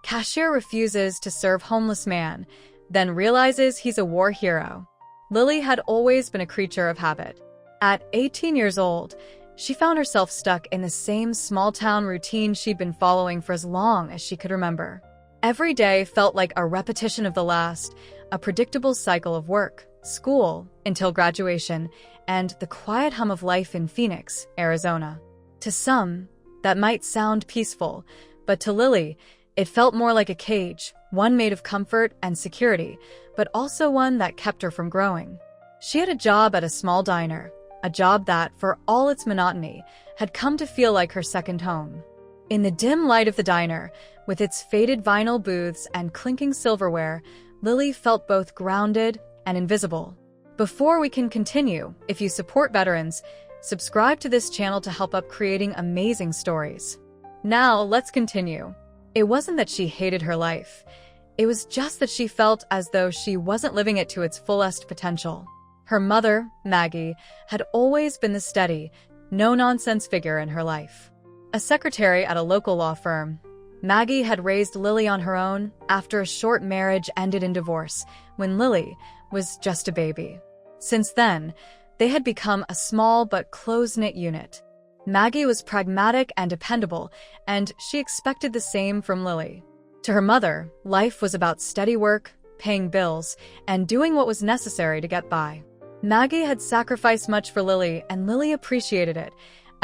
Cashier refuses to serve homeless man, then realizes he's a war hero. Lily had always been a creature of habit. At 18 years old, she found herself stuck in the same small-town routine she'd been following for as long as she could remember. Every day felt like a repetition of the last, a predictable cycle of work, school, until graduation, and the quiet hum of life in Phoenix, Arizona. To some, that might sound peaceful, but to Lily, it felt more like a cage, one made of comfort and security, but also one that kept her from growing. She had a job at a small diner, a job that, for all its monotony, had come to feel like her second home. In the dim light of the diner, with its faded vinyl booths and clinking silverware, Lily felt both grounded and invisible. Before we can continue, if you support veterans, subscribe to this channel to help up creating amazing stories. Now, let's continue. It wasn't that she hated her life. It was just that she felt as though she wasn't living it to its fullest potential. Her mother, Maggie, had always been the steady, no-nonsense figure in her life. A secretary at a local law firm, Maggie had raised Lily on her own after a short marriage ended in divorce when Lily was just a baby. Since then, they had become a small but close-knit unit. Maggie was pragmatic and dependable, and she expected the same from Lily. To her mother, life was about steady work, paying bills, and doing what was necessary to get by. Maggie had sacrificed much for Lily, and Lily appreciated it.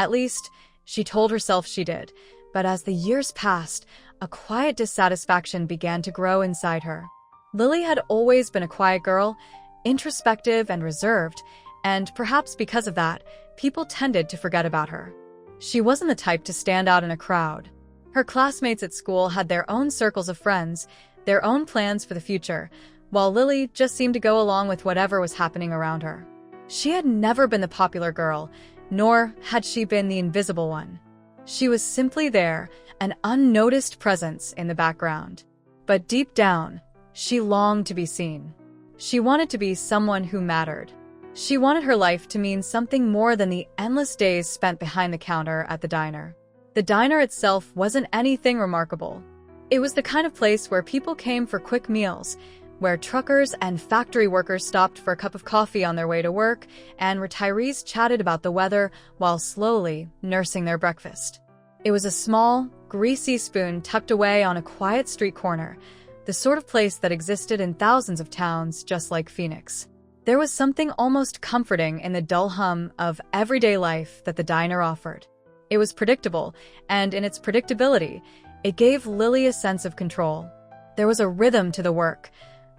At least, she told herself she did. But as the years passed, a quiet dissatisfaction began to grow inside her. Lily had always been a quiet girl, introspective and reserved, and perhaps because of that, people tended to forget about her. She wasn't the type to stand out in a crowd. Her classmates at school had their own circles of friends, their own plans for the future, while Lily just seemed to go along with whatever was happening around her. She had never been the popular girl, nor had she been the invisible one. She was simply there, an unnoticed presence in the background. But deep down, she longed to be seen. She wanted to be someone who mattered. She wanted her life to mean something more than the endless days spent behind the counter at the diner. The diner itself wasn't anything remarkable. It was the kind of place where people came for quick meals, where truckers and factory workers stopped for a cup of coffee on their way to work, and retirees chatted about the weather while slowly nursing their breakfast. It was a small, greasy spoon tucked away on a quiet street corner, the sort of place that existed in thousands of towns just like Phoenix. There was something almost comforting in the dull hum of everyday life that the diner offered. It was predictable, and in its predictability, it gave Lily a sense of control. There was a rhythm to the work,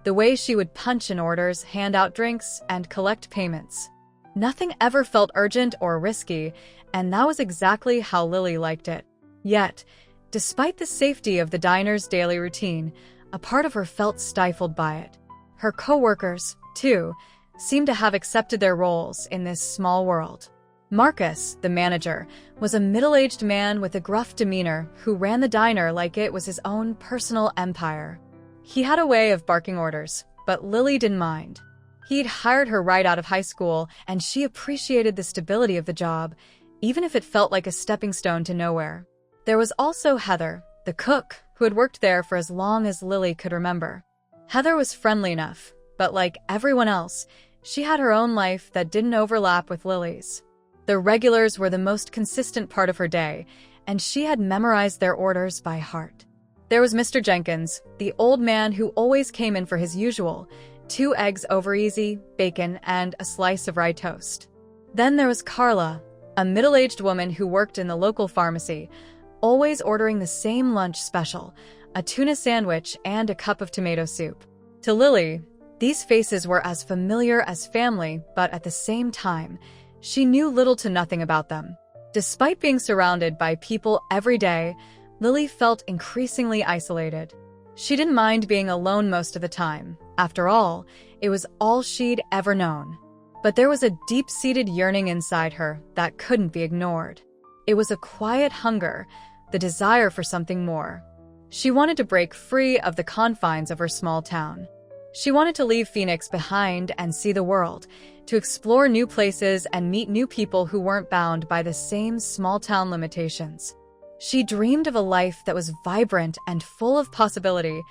the way she would punch in orders, hand out drinks, and collect payments. Nothing ever felt urgent or risky, and that was exactly how Lily liked it. Yet, despite the safety of the diner's daily routine, a part of her felt stifled by it. Her co-workers, too, seemed to have accepted their roles in this small world. Marcus, the manager, was a middle-aged man with a gruff demeanor who ran the diner like it was his own personal empire. He had a way of barking orders, but Lily didn't mind. He'd hired her right out of high school, and she appreciated the stability of the job, even if it felt like a stepping stone to nowhere. There was also Heather, the cook, who had worked there for as long as Lily could remember. Heather was friendly enough, but like everyone else, she had her own life that didn't overlap with Lily's. The regulars were the most consistent part of her day, and she had memorized their orders by heart. There was Mr. Jenkins, the old man who always came in for his usual 2 eggs over easy, bacon, and a slice of rye toast. Then there was Carla, a middle-aged woman who worked in the local pharmacy, always ordering the same lunch special, a tuna sandwich and a cup of tomato soup. To Lily, these faces were as familiar as family, but at the same time, she knew little to nothing about them. Despite being surrounded by people every day, Lily felt increasingly isolated. She didn't mind being alone most of the time. After all, it was all she'd ever known. But there was a deep-seated yearning inside her that couldn't be ignored. It was a quiet hunger, the desire for something more. She wanted to break free of the confines of her small town. She wanted to leave Phoenix behind and see the world, to explore new places and meet new people who weren't bound by the same small-town limitations. She dreamed of a life that was vibrant and full of possibility,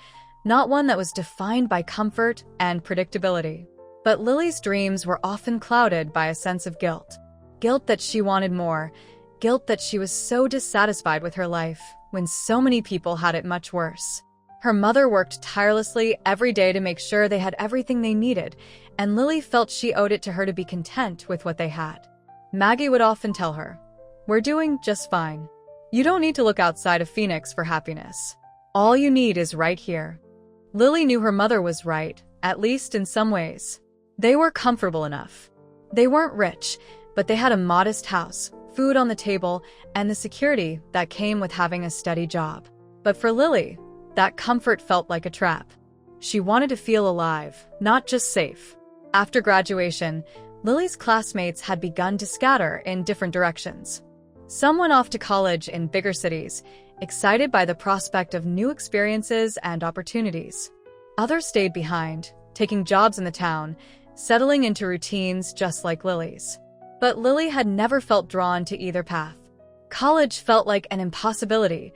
not one that was defined by comfort and predictability. But Lily's dreams were often clouded by a sense of guilt. Guilt that she wanted more, guilt that she was so dissatisfied with her life when so many people had it much worse. Her mother worked tirelessly every day to make sure they had everything they needed, and Lily felt she owed it to her to be content with what they had. Maggie would often tell her, "We're doing just fine. You don't need to look outside of Phoenix for happiness. All you need is right here." Lily knew her mother was right, at least in some ways. They were comfortable enough. They weren't rich, but they had a modest house, food on the table, and the security that came with having a steady job. But for Lily, that comfort felt like a trap. She wanted to feel alive, not just safe. After graduation, Lily's classmates had begun to scatter in different directions. Some went off to college in bigger cities, excited by the prospect of new experiences and opportunities. Others stayed behind, taking jobs in the town, settling into routines just like Lily's. But Lily had never felt drawn to either path. College felt like an impossibility,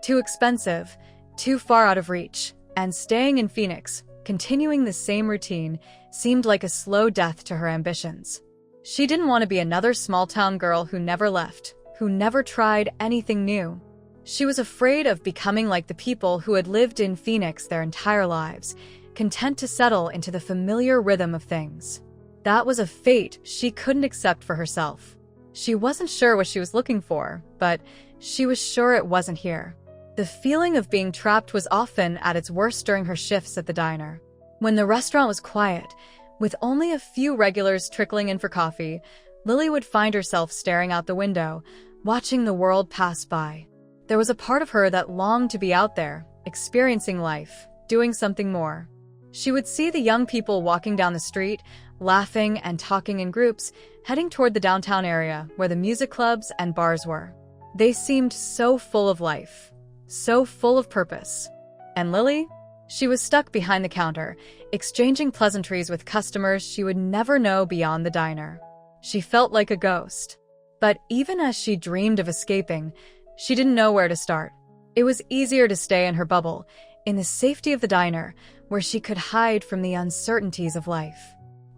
too expensive, too far out of reach, and staying in Phoenix, continuing the same routine, seemed like a slow death to her ambitions. She didn't want to be another small-town girl who never left, who never tried anything new. She was afraid of becoming like the people who had lived in Phoenix their entire lives, content to settle into the familiar rhythm of things. That was a fate she couldn't accept for herself. She wasn't sure what she was looking for, but she was sure it wasn't here. The feeling of being trapped was often at its worst during her shifts at the diner. When the restaurant was quiet, with only a few regulars trickling in for coffee, Lily would find herself staring out the window, watching the world pass by. There was a part of her that longed to be out there, experiencing life, doing something more. She would see the young people walking down the street, laughing and talking in groups, heading toward the downtown area where the music clubs and bars were. They seemed so full of life, so full of purpose. And Lily? She was stuck behind the counter, exchanging pleasantries with customers she would never know beyond the diner. She felt like a ghost. But even as she dreamed of escaping, she didn't know where to start. It was easier to stay in her bubble, in the safety of the diner, where she could hide from the uncertainties of life.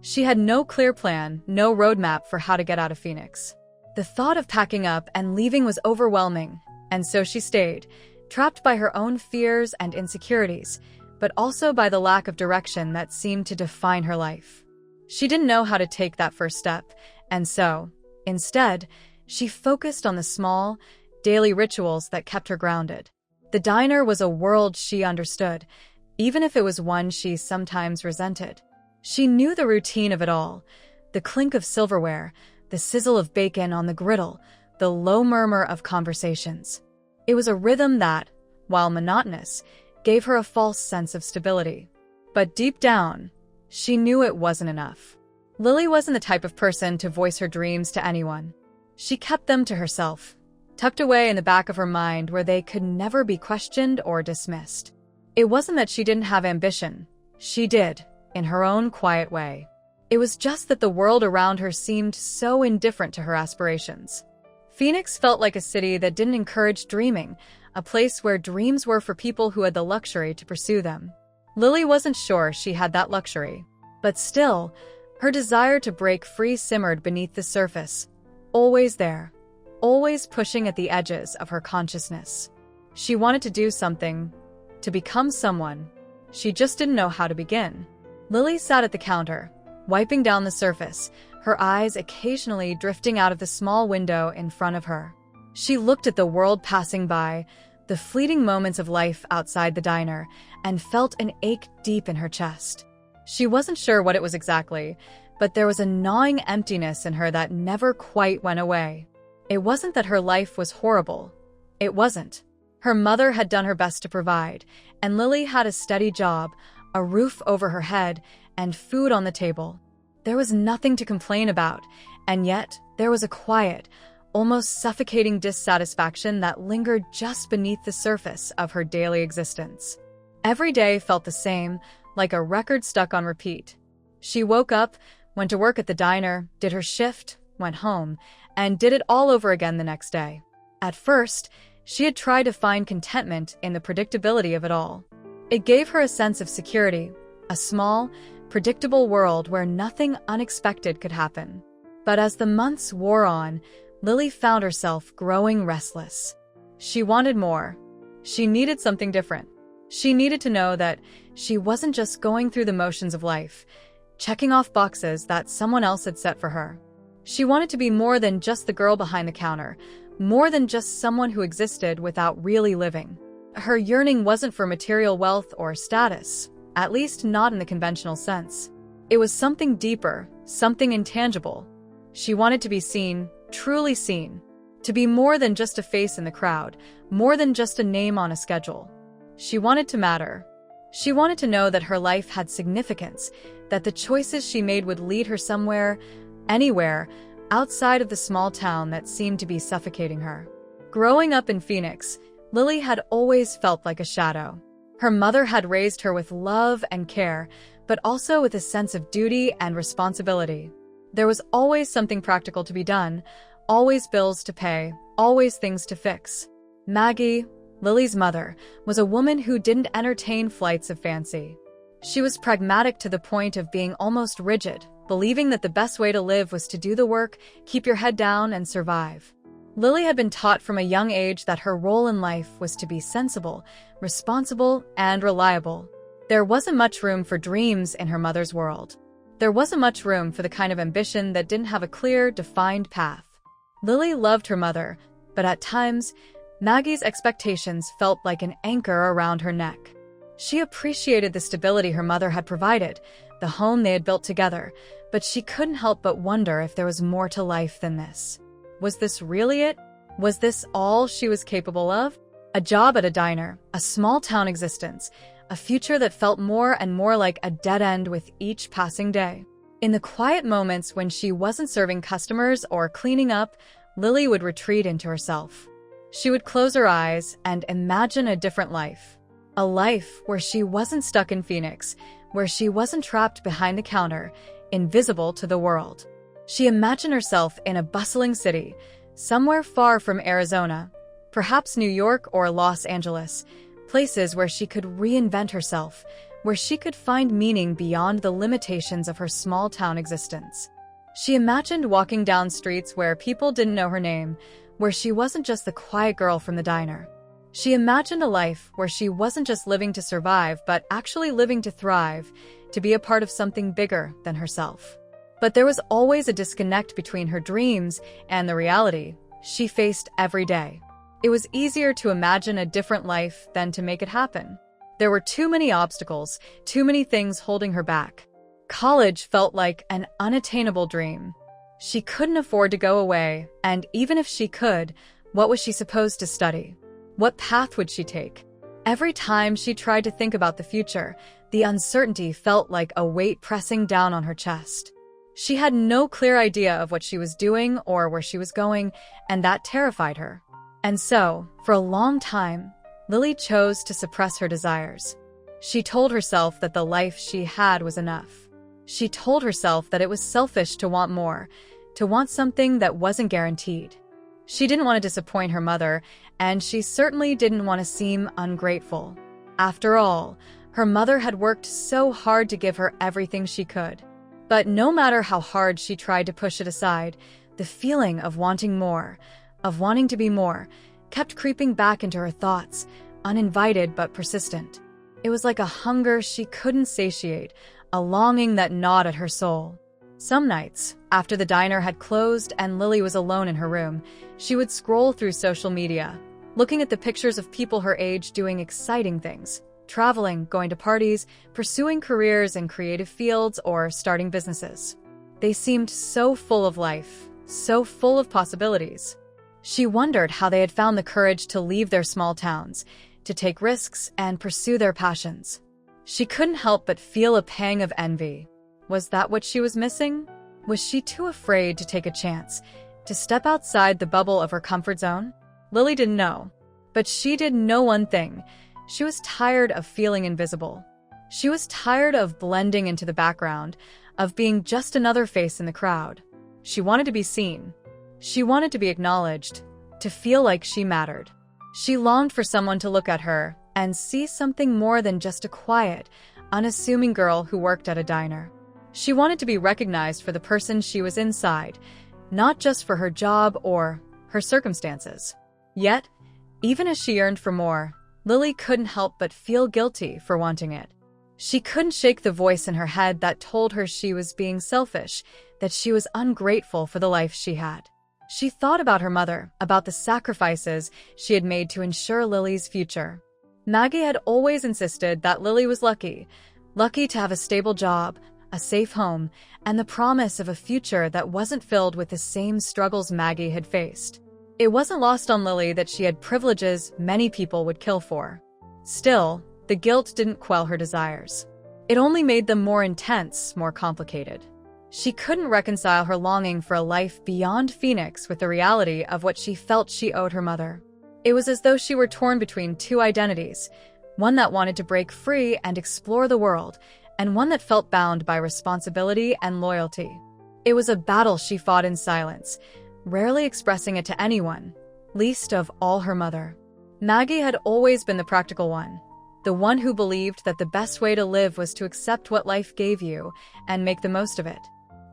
She had no clear plan, no roadmap for how to get out of Phoenix. The thought of packing up and leaving was overwhelming, and so she stayed, trapped by her own fears and insecurities, but also by the lack of direction that seemed to define her life. She didn't know how to take that first step, and so, instead, she focused on the small, daily rituals that kept her grounded. The diner was a world she understood, even if it was one she sometimes resented. She knew the routine of it all, the clink of silverware, the sizzle of bacon on the griddle, the low murmur of conversations. It was a rhythm that, while monotonous, gave her a false sense of stability. But deep down, she knew it wasn't enough. Lily wasn't the type of person to voice her dreams to anyone. She kept them to herself, tucked away in the back of her mind where they could never be questioned or dismissed. It wasn't that she didn't have ambition. She did, in her own quiet way. It was just that the world around her seemed so indifferent to her aspirations. Phoenix felt like a city that didn't encourage dreaming, a place where dreams were for people who had the luxury to pursue them. Lily wasn't sure she had that luxury. But still, her desire to break free simmered beneath the surface, always there, always pushing at the edges of her consciousness. She wanted to do something, to become someone. She just didn't know how to begin. Lily sat at the counter, wiping down the surface, her eyes occasionally drifting out of the small window in front of her. She looked at the world passing by, the fleeting moments of life outside the diner, and felt an ache deep in her chest. She wasn't sure what it was exactly, but there was a gnawing emptiness in her that never quite went away. It wasn't that her life was horrible. It wasn't. Her mother had done her best to provide, and Lily had a steady job, a roof over her head, and food on the table. There was nothing to complain about, and yet there was a quiet, almost suffocating dissatisfaction that lingered just beneath the surface of her daily existence. Every day felt the same, like a record stuck on repeat. She woke up, went to work at the diner, did her shift, went home, and did it all over again the next day. At first, She had tried to find contentment in the predictability of it all. It gave her a sense of security, a small, predictable world where nothing unexpected could happen. But as the months wore on, Lily found herself growing restless. She wanted more. She needed something different. She needed to know that she wasn't just going through the motions of life, checking off boxes that someone else had set for her. She wanted to be more than just the girl behind the counter, more than just someone who existed without really living. Her yearning wasn't for material wealth or status, at least not in the conventional sense. It was something deeper, something intangible. She wanted to be seen, truly seen. To be more than just a face in the crowd, more than just a name on a schedule. She wanted to matter. She wanted to know that her life had significance, that the choices she made would lead her somewhere, anywhere, outside of the small town that seemed to be suffocating her. Growing up in Phoenix, Lily had always felt like a shadow. Her mother had raised her with love and care, but also with a sense of duty and responsibility. There was always something practical to be done, always bills to pay, always things to fix. Maggie, Lily's mother, was a woman who didn't entertain flights of fancy. She was pragmatic to the point of being almost rigid, believing that the best way to live was to do the work, keep your head down, and survive. Lily had been taught from a young age that her role in life was to be sensible, responsible, and reliable. There wasn't much room for dreams in her mother's world. There wasn't much room for the kind of ambition that didn't have a clear, defined path. Lily loved her mother, but at times, Maggie's expectations felt like an anchor around her neck. She appreciated the stability her mother had provided, the home they had built together, but she couldn't help but wonder if there was more to life than this. Was this really it? Was this all she was capable of? A job at a diner, a small-town existence, a future that felt more and more like a dead end with each passing day. In the quiet moments when she wasn't serving customers or cleaning up, Lily would retreat into herself. She would close her eyes and imagine a different life. A life where she wasn't stuck in Phoenix, where she wasn't trapped behind the counter, invisible to the world. She imagined herself in a bustling city, somewhere far from Arizona, perhaps New York or Los Angeles, places where she could reinvent herself, where she could find meaning beyond the limitations of her small-town existence. She imagined walking down streets where people didn't know her name, where she wasn't just the quiet girl from the diner. She imagined a life where she wasn't just living to survive, but actually living to thrive, to be a part of something bigger than herself. But there was always a disconnect between her dreams and the reality she faced every day. It was easier to imagine a different life than to make it happen. There were too many obstacles, too many things holding her back. College felt like an unattainable dream. She couldn't afford to go away, and even if she could, what was she supposed to study? What path would she take? Every time she tried to think about the future, the uncertainty felt like a weight pressing down on her chest. She had no clear idea of what she was doing or where she was going, and that terrified her. And so, for a long time, Lily chose to suppress her desires. She told herself that the life she had was enough. She told herself that it was selfish to want more, to want something that wasn't guaranteed. She didn't want to disappoint her mother, and she certainly didn't want to seem ungrateful. After all, her mother had worked so hard to give her everything she could. But no matter how hard she tried to push it aside, the feeling of wanting more, of wanting to be more, kept creeping back into her thoughts, uninvited but persistent. It was like a hunger she couldn't satiate, a longing that gnawed at her soul. Some nights, after the diner had closed and Lily was alone in her room, she would scroll through social media, looking at the pictures of people her age doing exciting things, traveling, going to parties, pursuing careers in creative fields, or starting businesses. They seemed so full of life, so full of possibilities. She wondered how they had found the courage to leave their small towns, to take risks and pursue their passions. She couldn't help but feel a pang of envy. Was that what she was missing? Was she too afraid to take a chance, to step outside the bubble of her comfort zone? Lily didn't know. But she did know one thing. She was tired of feeling invisible. She was tired of blending into the background, of being just another face in the crowd. She wanted to be seen. She wanted to be acknowledged, to feel like she mattered. She longed for someone to look at her and see something more than just a quiet, unassuming girl who worked at a diner. She wanted to be recognized for the person she was inside, not just for her job or her circumstances. Yet, even as she yearned for more, Lily couldn't help but feel guilty for wanting it. She couldn't shake the voice in her head that told her she was being selfish, that she was ungrateful for the life she had. She thought about her mother, about the sacrifices she had made to ensure Lily's future. Maggie had always insisted that Lily was lucky to have a stable job, a safe home, and the promise of a future that wasn't filled with the same struggles Maggie had faced. It wasn't lost on Lily that she had privileges many people would kill for. Still, the guilt didn't quell her desires. It only made them more intense, more complicated. She couldn't reconcile her longing for a life beyond Phoenix with the reality of what she felt she owed her mother. It was as though she were torn between two identities, one that wanted to break free and explore the world, and one that felt bound by responsibility and loyalty. It was a battle she fought in silence, rarely expressing it to anyone, least of all her mother. Maggie had always been the practical one, the one who believed that the best way to live was to accept what life gave you and make the most of it.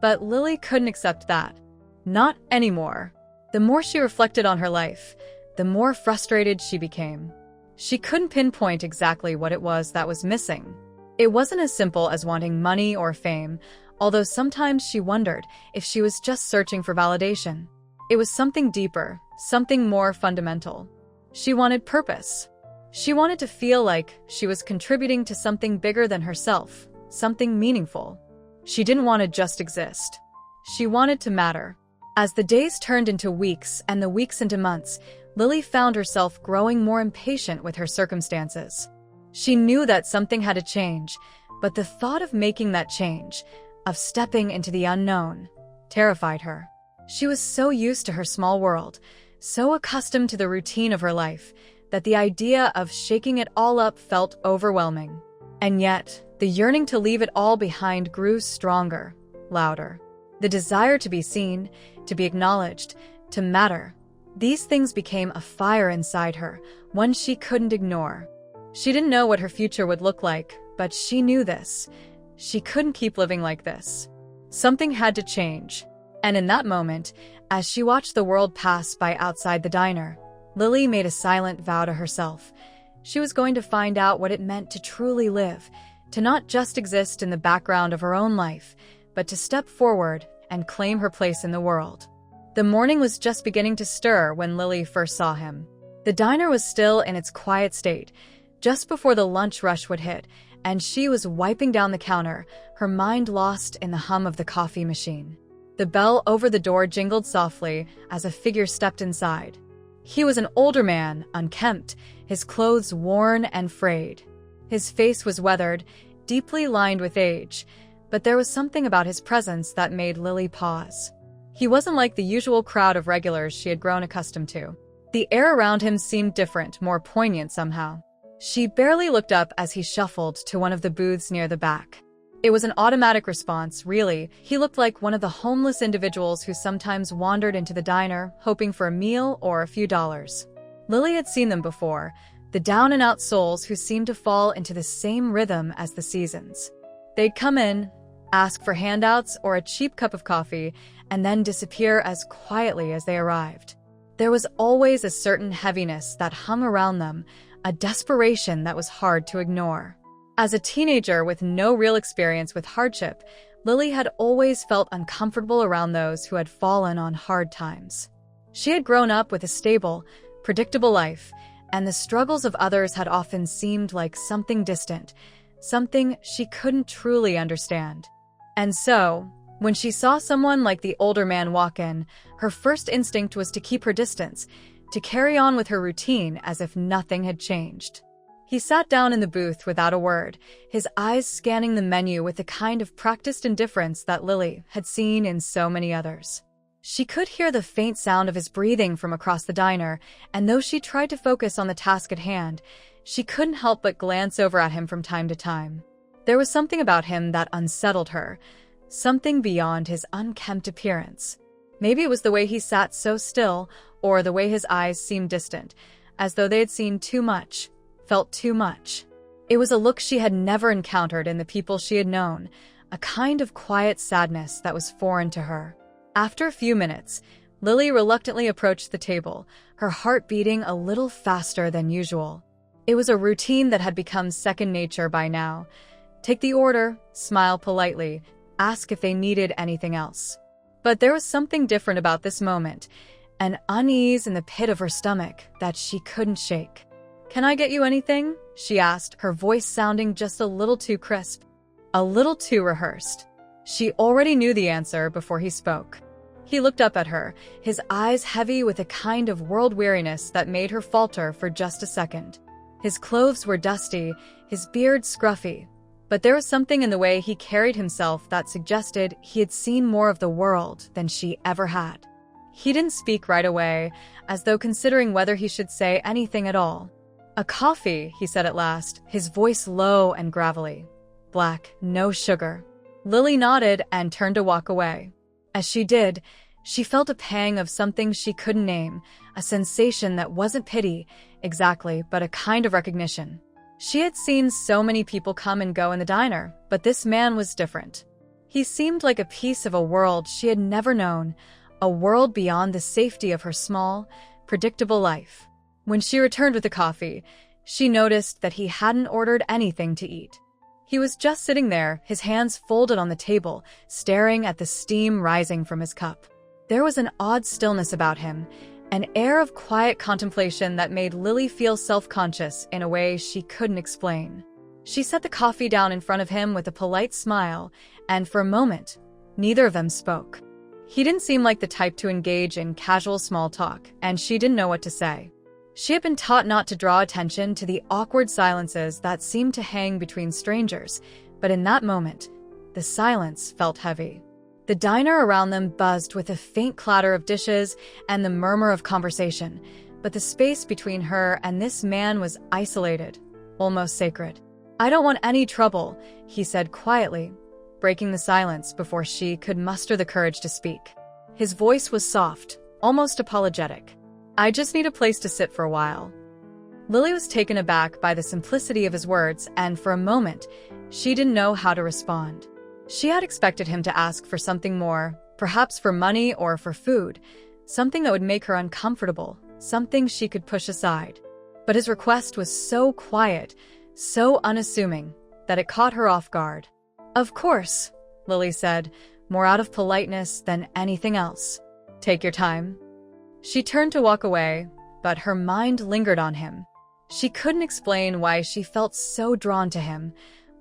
But Lily couldn't accept that. Not anymore. The more she reflected on her life, the more frustrated she became. She couldn't pinpoint exactly what it was that was missing. It wasn't as simple as wanting money or fame, although sometimes she wondered if she was just searching for validation. It was something deeper, something more fundamental. She wanted purpose. She wanted to feel like she was contributing to something bigger than herself, something meaningful. She didn't want to just exist. She wanted to matter. As the days turned into weeks and the weeks into months, Lily found herself growing more impatient with her circumstances. She knew that something had to change, but the thought of making that change, of stepping into the unknown, terrified her. She was so used to her small world, so accustomed to the routine of her life, that the idea of shaking it all up felt overwhelming. And yet, the yearning to leave it all behind grew stronger, louder. The desire to be seen, to be acknowledged, to matter. These things became a fire inside her, one she couldn't ignore. She didn't know what her future would look like, but she knew this. She couldn't keep living like this. Something had to change. And in that moment, as she watched the world pass by outside the diner, Lily made a silent vow to herself. She was going to find out what it meant to truly live, to not just exist in the background of her own life, but to step forward and claim her place in the world. The morning was just beginning to stir when Lily first saw him. The diner was still in its quiet state, just before the lunch rush would hit, and she was wiping down the counter, her mind lost in the hum of the coffee machine. The bell over the door jingled softly as a figure stepped inside. He was an older man, unkempt, his clothes worn and frayed. His face was weathered, deeply lined with age, but there was something about his presence that made Lily pause. He wasn't like the usual crowd of regulars she had grown accustomed to. The air around him seemed different, more poignant somehow. She barely looked up as he shuffled to one of the booths near the back. It was an automatic response, really. He looked like one of the homeless individuals who sometimes wandered into the diner, hoping for a meal or a few dollars. Lily had seen them before, the down-and-out souls who seemed to fall into the same rhythm as the seasons. They'd come in, ask for handouts or a cheap cup of coffee, and then disappear as quietly as they arrived. There was always a certain heaviness that hung around them, a desperation that was hard to ignore. As a teenager with no real experience with hardship, Lily had always felt uncomfortable around those who had fallen on hard times. She had grown up with a stable, predictable life, and the struggles of others had often seemed like something distant, something she couldn't truly understand. And so, when she saw someone like the older man walk in, her first instinct was to keep her distance, to carry on with her routine as if nothing had changed. He sat down in the booth without a word, his eyes scanning the menu with the kind of practiced indifference that Lily had seen in so many others. She could hear the faint sound of his breathing from across the diner, and though she tried to focus on the task at hand, she couldn't help but glance over at him from time to time. There was something about him that unsettled her, something beyond his unkempt appearance. Maybe it was the way he sat so still, or the way his eyes seemed distant, as though they had seen too much, felt too much. It was a look she had never encountered in the people she had known, a kind of quiet sadness that was foreign to her. After a few minutes, Lily reluctantly approached the table, her heart beating a little faster than usual. It was a routine that had become second nature by now. Take the order, smile politely, ask if they needed anything else. But there was something different about this moment, an unease in the pit of her stomach that she couldn't shake. "Can I get you anything?" she asked, her voice sounding just a little too crisp, a little too rehearsed. She already knew the answer before he spoke. He looked up at her, his eyes heavy with a kind of world weariness that made her falter for just a second. His clothes were dusty, his beard scruffy, but there was something in the way he carried himself that suggested he had seen more of the world than she ever had. He didn't speak right away, as though considering whether he should say anything at all. "A coffee," he said at last, his voice low and gravelly. "Black, no sugar." Lily nodded and turned to walk away. As she did, she felt a pang of something she couldn't name, a sensation that wasn't pity, exactly, but a kind of recognition. She had seen so many people come and go in the diner, but this man was different. He seemed like a piece of a world she had never known, a world beyond the safety of her small, predictable life. When she returned with the coffee, she noticed that he hadn't ordered anything to eat. He was just sitting there, his hands folded on the table, staring at the steam rising from his cup. There was an odd stillness about him, an air of quiet contemplation that made Lily feel self-conscious in a way she couldn't explain. She set the coffee down in front of him with a polite smile, and for a moment, neither of them spoke. He didn't seem like the type to engage in casual small talk, and she didn't know what to say. She had been taught not to draw attention to the awkward silences that seemed to hang between strangers, but in that moment, the silence felt heavy. The diner around them buzzed with a faint clatter of dishes and the murmur of conversation, but the space between her and this man was isolated, almost sacred. "I don't want any trouble," he said quietly, breaking the silence before she could muster the courage to speak. His voice was soft, almost apologetic. "I just need a place to sit for a while." Lily was taken aback by the simplicity of his words, and for a moment, she didn't know how to respond. She had expected him to ask for something more, perhaps for money or for food, something that would make her uncomfortable, something she could push aside. But his request was so quiet, so unassuming, that it caught her off guard. "Of course," Lily said, more out of politeness than anything else. "Take your time." She turned to walk away, but her mind lingered on him. She couldn't explain why she felt so drawn to him,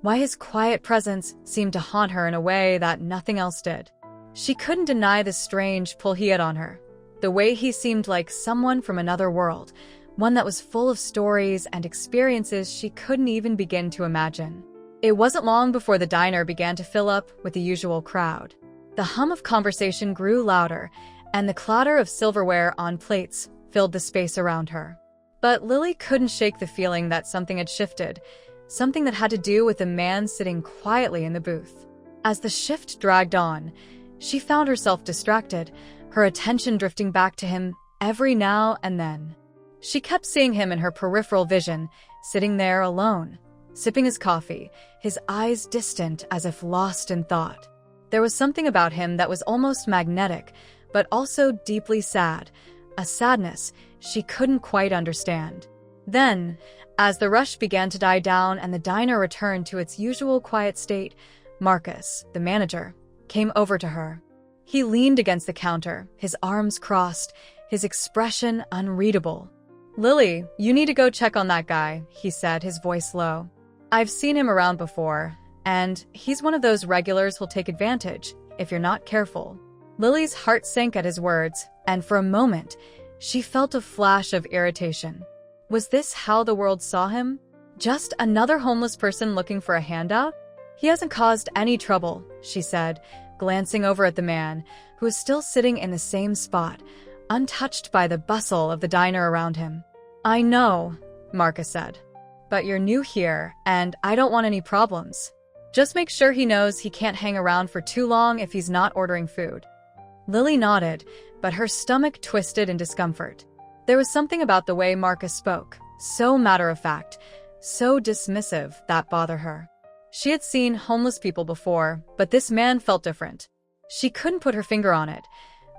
why his quiet presence seemed to haunt her in a way that nothing else did. She couldn't deny the strange pull he had on her, the way he seemed like someone from another world, one that was full of stories and experiences she couldn't even begin to imagine. It wasn't long before the diner began to fill up with the usual crowd. The hum of conversation grew louder, and the clatter of silverware on plates filled the space around her. But Lily couldn't shake the feeling that something had shifted, something that had to do with the man sitting quietly in the booth. As the shift dragged on, she found herself distracted, her attention drifting back to him every now and then. She kept seeing him in her peripheral vision, sitting there alone, sipping his coffee, his eyes distant as if lost in thought. There was something about him that was almost magnetic, but also deeply sad, a sadness she couldn't quite understand. Then, as the rush began to die down and the diner returned to its usual quiet state, Marcus, the manager, came over to her. He leaned against the counter, his arms crossed, his expression unreadable. "Lily, you need to go check on that guy," he said, his voice low. "I've seen him around before, and he's one of those regulars who'll take advantage if you're not careful." Lily's heart sank at his words, and for a moment, she felt a flash of irritation. Was this how the world saw him? Just another homeless person looking for a handout? "He hasn't caused any trouble," she said, glancing over at the man, who was still sitting in the same spot, untouched by the bustle of the diner around him. "I know," Marcus said. "But you're new here, and I don't want any problems. Just make sure he knows he can't hang around for too long if he's not ordering food." Lily nodded, but her stomach twisted in discomfort. There was something about the way Marcus spoke, so matter-of-fact, so dismissive, that bothered her. She had seen homeless people before, but this man felt different. She couldn't put her finger on it,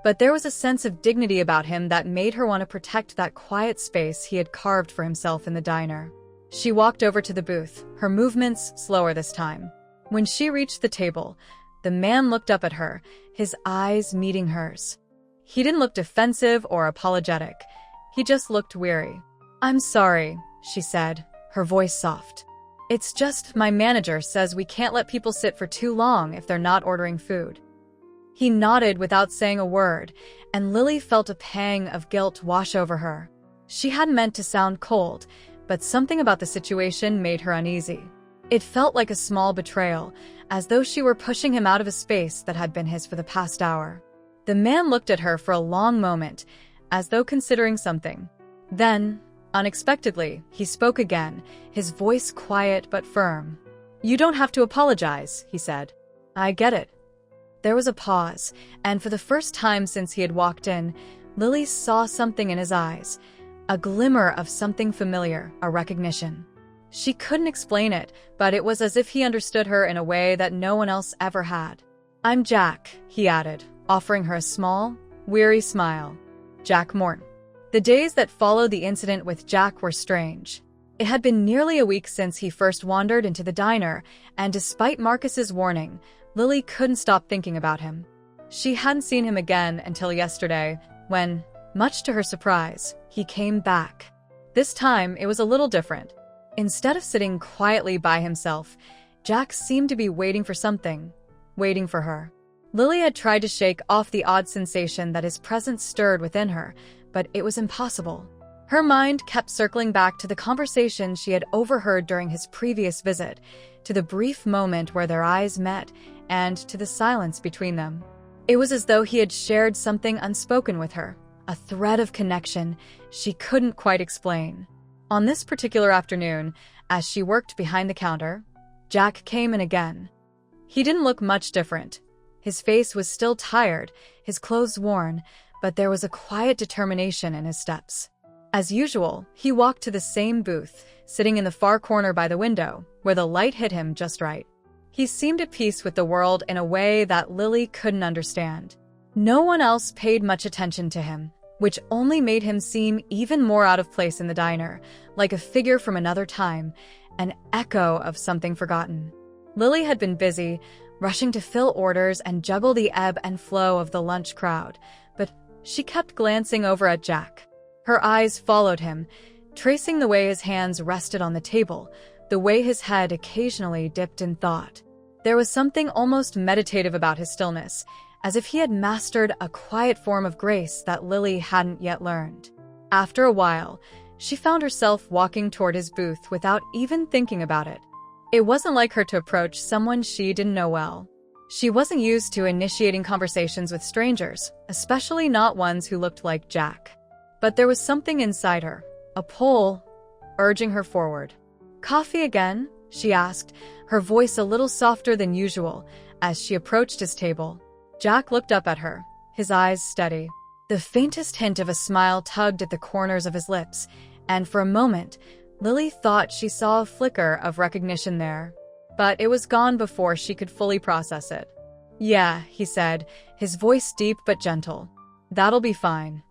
but there was a sense of dignity about him that made her want to protect that quiet space he had carved for himself in the diner. She walked over to the booth, her movements slower this time. When she reached the table, the man looked up at her, his eyes meeting hers. He didn't look defensive or apologetic. He just looked weary. "I'm sorry," she said, her voice soft. "It's just my manager says we can't let people sit for too long if they're not ordering food." He nodded without saying a word, and Lily felt a pang of guilt wash over her. She hadn't meant to sound cold, but something about the situation made her uneasy. It felt like a small betrayal, as though she were pushing him out of a space that had been his for the past hour. The man looked at her for a long moment, as though considering something. Then, unexpectedly, he spoke again, his voice quiet but firm. "You don't have to apologize," he said. "I get it." There was a pause, and for the first time since he had walked in, Lily saw something in his eyes, a glimmer of something familiar, a recognition. She couldn't explain it, but it was as if he understood her in a way that no one else ever had. "I'm Jack," he added, offering her a small, weary smile. Jack Morton. The days that followed the incident with Jack were strange. It had been nearly a week since he first wandered into the diner, and despite Marcus's warning, Lily couldn't stop thinking about him. She hadn't seen him again until yesterday, when, much to her surprise, he came back. This time, it was a little different. Instead of sitting quietly by himself, Jack seemed to be waiting for something, waiting for her. Lily had tried to shake off the odd sensation that his presence stirred within her, but it was impossible. Her mind kept circling back to the conversation she had overheard during his previous visit, to the brief moment where their eyes met, and to the silence between them. It was as though he had shared something unspoken with her, a thread of connection she couldn't quite explain. On this particular afternoon, as she worked behind the counter, Jack came in again. He didn't look much different. His face was still tired, his clothes worn, but there was a quiet determination in his steps. As usual, he walked to the same booth, sitting in the far corner by the window, where the light hit him just right. He seemed at peace with the world in a way that Lily couldn't understand. No one else paid much attention to him, which only made him seem even more out of place in the diner, like a figure from another time, an echo of something forgotten. Lily had been busy, rushing to fill orders and juggle the ebb and flow of the lunch crowd, but she kept glancing over at Jack. Her eyes followed him, tracing the way his hands rested on the table, the way his head occasionally dipped in thought. There was something almost meditative about his stillness, as if he had mastered a quiet form of grace that Lily hadn't yet learned. After a while, she found herself walking toward his booth without even thinking about it. It wasn't like her to approach someone she didn't know well. She wasn't used to initiating conversations with strangers, especially not ones who looked like Jack. But there was something inside her, a pull, urging her forward. "Coffee again?" she asked, her voice a little softer than usual, as she approached his table. Jack looked up at her, his eyes steady. The faintest hint of a smile tugged at the corners of his lips, and for a moment, Lily thought she saw a flicker of recognition there. But it was gone before she could fully process it. "Yeah," he said, his voice deep but gentle. "That'll be fine."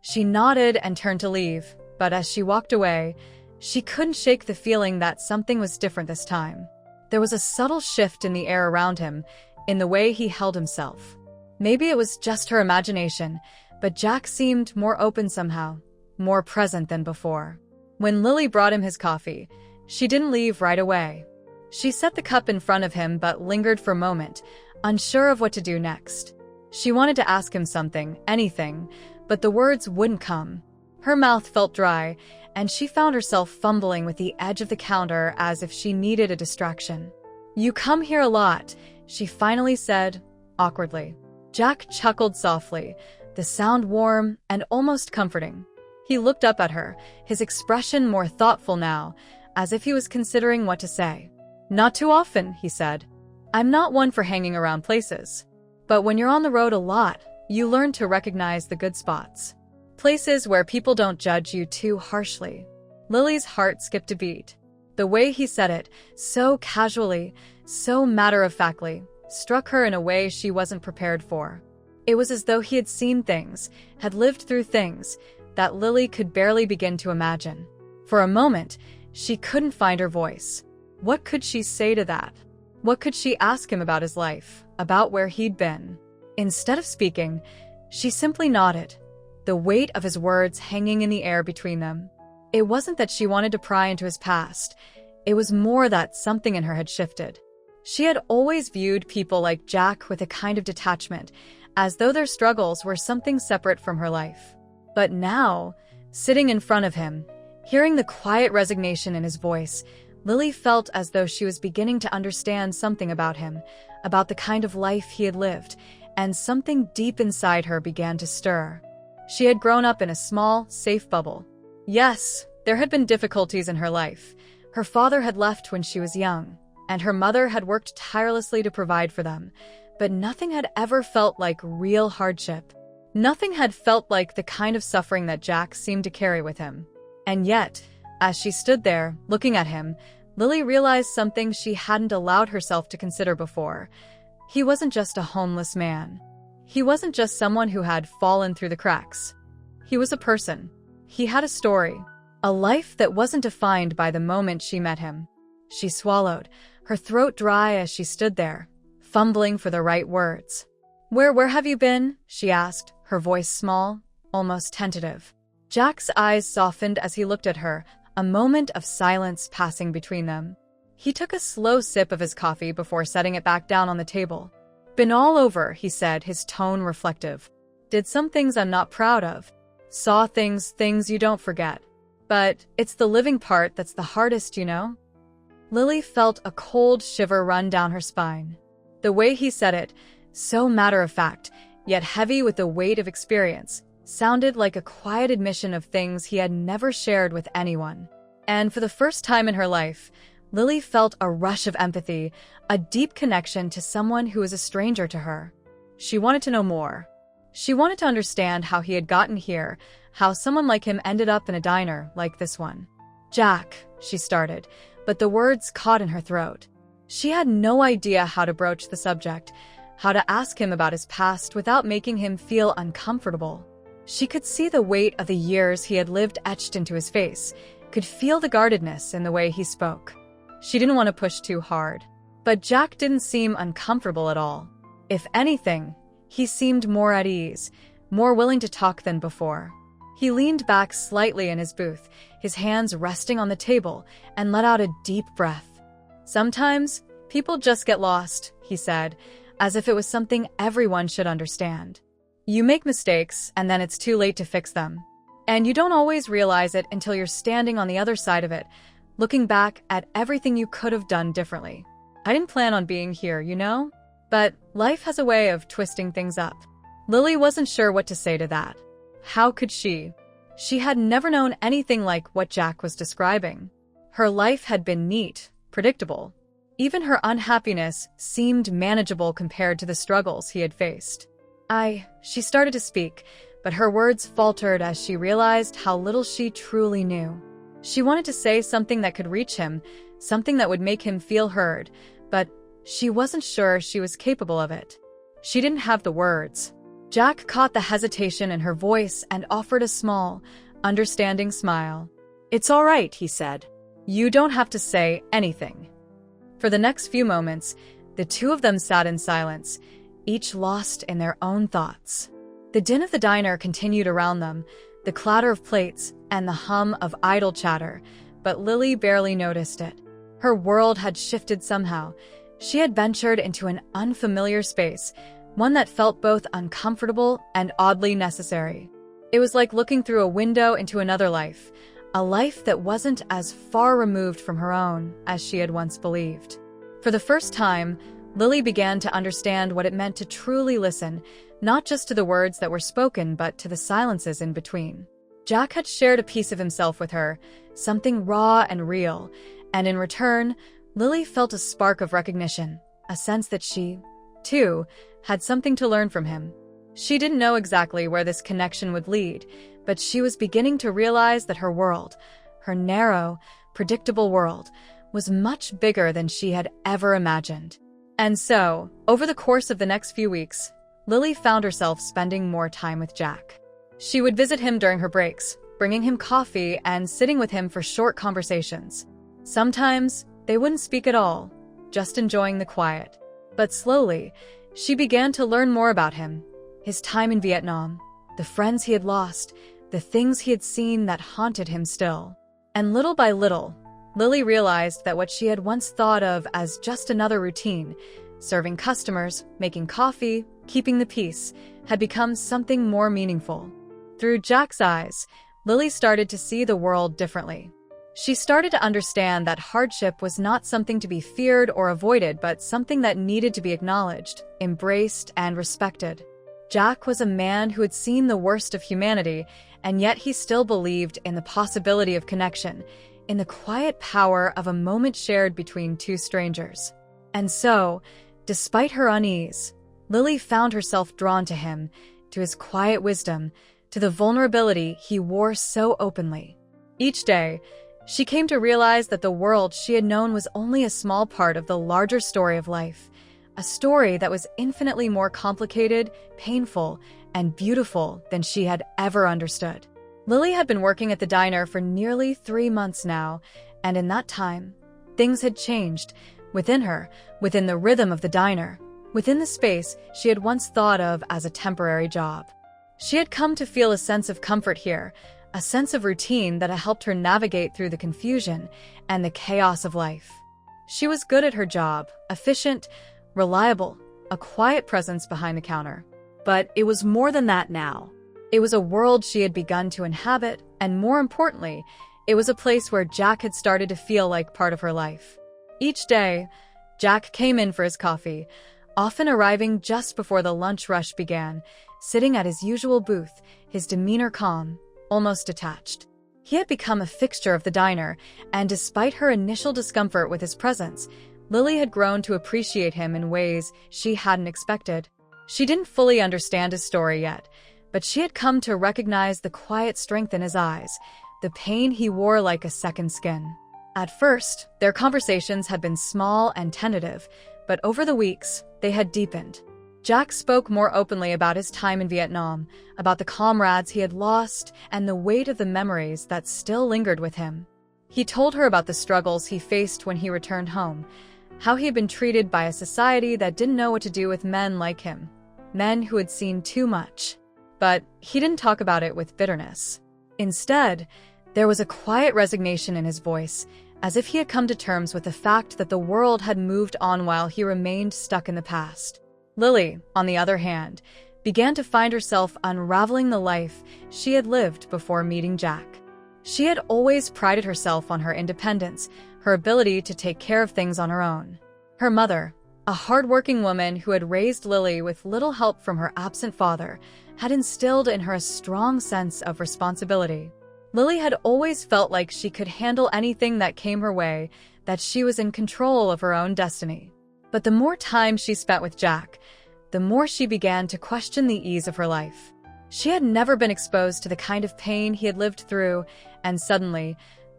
She nodded and turned to leave, but as she walked away, she couldn't shake the feeling that something was different this time. There was a subtle shift in the air around him, in the way he held himself. Maybe it was just her imagination, but Jack seemed more open somehow, more present than before. When Lily brought him his coffee, she didn't leave right away. She set the cup in front of him but lingered for a moment, unsure of what to do next. She wanted to ask him something, anything, but the words wouldn't come. Her mouth felt dry, and she found herself fumbling with the edge of the counter as if she needed a distraction. "You come here a lot," she finally said, awkwardly. Jack chuckled softly, the sound warm and almost comforting. He looked up at her, his expression more thoughtful now, as if he was considering what to say. "Not too often," he said. "I'm not one for hanging around places. But when you're on the road a lot, you learn to recognize the good spots." Places where people don't judge you too harshly. Lily's heart skipped a beat. The way he said it, so casually, so matter-of-factly, struck her in a way she wasn't prepared for. It was as though he had seen things, had lived through things, that Lily could barely begin to imagine. For a moment, she couldn't find her voice. What could she say to that? What could she ask him about his life, about where he'd been? Instead of speaking, she simply nodded, the weight of his words hanging in the air between them. It wasn't that she wanted to pry into his past. It was more that something in her had shifted. She had always viewed people like Jack with a kind of detachment, as though their struggles were something separate from her life. But now, sitting in front of him, hearing the quiet resignation in his voice, Lily felt as though she was beginning to understand something about him, about the kind of life he had lived, and something deep inside her began to stir. She had grown up in a small, safe bubble. Yes, there had been difficulties in her life. Her father had left when she was young, and her mother had worked tirelessly to provide for them, but nothing had ever felt like real hardship. Nothing had felt like the kind of suffering that Jack seemed to carry with him. And yet, as she stood there, looking at him, Lily realized something she hadn't allowed herself to consider before. He wasn't just a homeless man. He wasn't just someone who had fallen through the cracks. He was a person. He had a story, a life that wasn't defined by the moment she met him. She swallowed, her throat dry as she stood there, fumbling for the right words. Where have you been?" she asked, her voice small, almost tentative. Jack's eyes softened as he looked at her, a moment of silence passing between them. He took a slow sip of his coffee before setting it back down on the table. "Been all over," he said, his tone reflective. "Did some things I'm not proud of. Saw things you don't forget. But it's the living part that's the hardest, you know?" Lily felt a cold shiver run down her spine. The way he said it, so matter-of-fact, yet heavy with the weight of experience, sounded like a quiet admission of things he had never shared with anyone. And for the first time in her life, Lily felt a rush of empathy, a deep connection to someone who was a stranger to her. She wanted to know more. She wanted to understand how he had gotten here, how someone like him ended up in a diner like this one. "Jack," she started, but the words caught in her throat. She had no idea how to broach the subject, how to ask him about his past without making him feel uncomfortable. She could see the weight of the years he had lived etched into his face, could feel the guardedness in the way he spoke. She didn't want to push too hard. But Jack didn't seem uncomfortable at all. If anything, he seemed more at ease, more willing to talk than before. He leaned back slightly in his booth, his hands resting on the table, and let out a deep breath. "Sometimes, people just get lost," he said, as if it was something everyone should understand. "You make mistakes, and then it's too late to fix them. And you don't always realize it until you're standing on the other side of it, looking back at everything you could have done differently. I didn't plan on being here, you know? But life has a way of twisting things up." Lily wasn't sure what to say to that. How could she? She had never known anything like what Jack was describing. Her life had been neat, predictable. Even her unhappiness seemed manageable compared to the struggles he had faced. She started to speak, but her words faltered as she realized how little she truly knew. She wanted to say something that could reach him, something that would make him feel heard, but she wasn't sure she was capable of it. She didn't have the words. Jack caught the hesitation in her voice and offered a small, understanding smile. "It's all right," he said. "You don't have to say anything." For the next few moments, the two of them sat in silence, each lost in their own thoughts. The din of the diner continued around them, the clatter of plates and the hum of idle chatter, but Lily barely noticed it. Her world had shifted somehow. She had ventured into an unfamiliar space, one that felt both uncomfortable and oddly necessary. It was like looking through a window into another life, a life that wasn't as far removed from her own as she had once believed. For the first time, Lily began to understand what it meant to truly listen, not just to the words that were spoken, but to the silences in between. Jack had shared a piece of himself with her, something raw and real, and in return, Lily felt a spark of recognition, a sense that she, too, had something to learn from him. She didn't know exactly where this connection would lead, But she was beginning to realize that her world, her narrow, predictable world, was much bigger than she had ever imagined. And so, over the course of the next few weeks, Lily found herself spending more time with Jack. She would visit him during her breaks, bringing him coffee and sitting with him for short conversations. Sometimes, they wouldn't speak at all, just enjoying the quiet. But slowly, she began to learn more about him, his time in Vietnam, the friends he had lost, the things he had seen that haunted him still. And little by little, Lily realized that what she had once thought of as just another routine, serving customers, making coffee, keeping the peace, had become something more meaningful. Through Jack's eyes, Lily started to see the world differently. She started to understand that hardship was not something to be feared or avoided, but something that needed to be acknowledged, embraced, and respected. Jack was a man who had seen the worst of humanity, and yet he still believed in the possibility of connection, in the quiet power of a moment shared between two strangers. And so, despite her unease, Lily found herself drawn to him, to his quiet wisdom, to the vulnerability he wore so openly. Each day, she came to realize that the world she had known was only a small part of the larger story of life, a story that was infinitely more complicated, painful, and beautiful than she had ever understood. Lily had been working at the diner for nearly 3 months now, and in that time, things had changed within her, within the rhythm of the diner, within the space she had once thought of as a temporary job. She had come to feel a sense of comfort here, a sense of routine that had helped her navigate through the confusion and the chaos of life. She was good at her job, efficient, reliable, a quiet presence behind the counter. But it was more than that now. It was a world she had begun to inhabit, and more importantly, it was a place where Jack had started to feel like part of her life. Each day, Jack came in for his coffee, often arriving just before the lunch rush began, sitting at his usual booth, his demeanor calm, almost detached. He had become a fixture of the diner, and despite her initial discomfort with his presence, Lily had grown to appreciate him in ways she hadn't expected. She didn't fully understand his story yet, but she had come to recognize the quiet strength in his eyes, the pain he wore like a second skin. At first, their conversations had been small and tentative, but over the weeks, they had deepened. Jack spoke more openly about his time in Vietnam, about the comrades he had lost, and the weight of the memories that still lingered with him. He told her about the struggles he faced when he returned home, how he had been treated by a society that didn't know what to do with men like him, men who had seen too much. But he didn't talk about it with bitterness. Instead, there was a quiet resignation in his voice, as if he had come to terms with the fact that the world had moved on while he remained stuck in the past. Lily, on the other hand, began to find herself unraveling the life she had lived before meeting Jack. She had always prided herself on her independence, her ability to take care of things on her own. Her mother, a hardworking woman who had raised Lily with little help from her absent father, had instilled in her a strong sense of responsibility. Lily had always felt like she could handle anything that came her way, that she was in control of her own destiny. But the more time she spent with Jack, the more she began to question the ease of her life. She had never been exposed to the kind of pain he had lived through, and suddenly,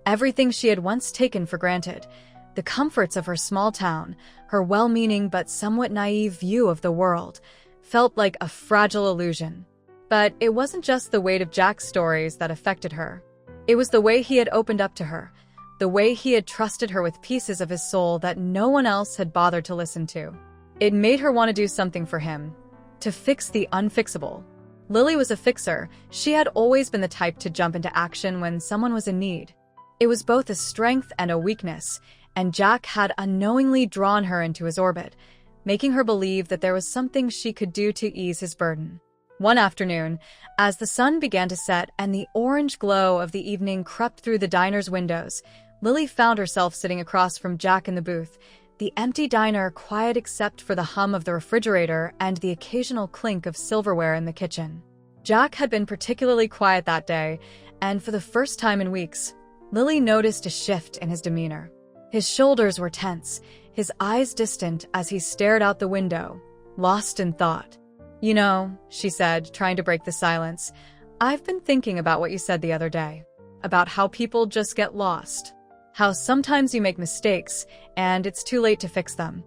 everything she had once taken for granted, the comforts of her small town, her well-meaning but somewhat naive view of the world, felt like a fragile illusion. But it wasn't just the weight of Jack's stories that affected her. It was the way he had opened up to her, the way he had trusted her with pieces of his soul that no one else had bothered to listen to. It made her want to do something for him, to fix the unfixable. Lily was a fixer. She had always been the type to jump into action when someone was in need. It was both a strength and a weakness, and Jack had unknowingly drawn her into his orbit, making her believe that there was something she could do to ease his burden. One afternoon, as the sun began to set and the orange glow of the evening crept through the diner's windows, Lily found herself sitting across from Jack in the booth, the empty diner quiet except for the hum of the refrigerator and the occasional clink of silverware in the kitchen. Jack had been particularly quiet that day, and for the first time in weeks, Lily noticed a shift in his demeanor. His shoulders were tense, his eyes distant as he stared out the window, lost in thought. "You know," she said, trying to break the silence, I've been thinking about what you said the other day, about how people just get lost, how sometimes you make mistakes and it's too late to fix them.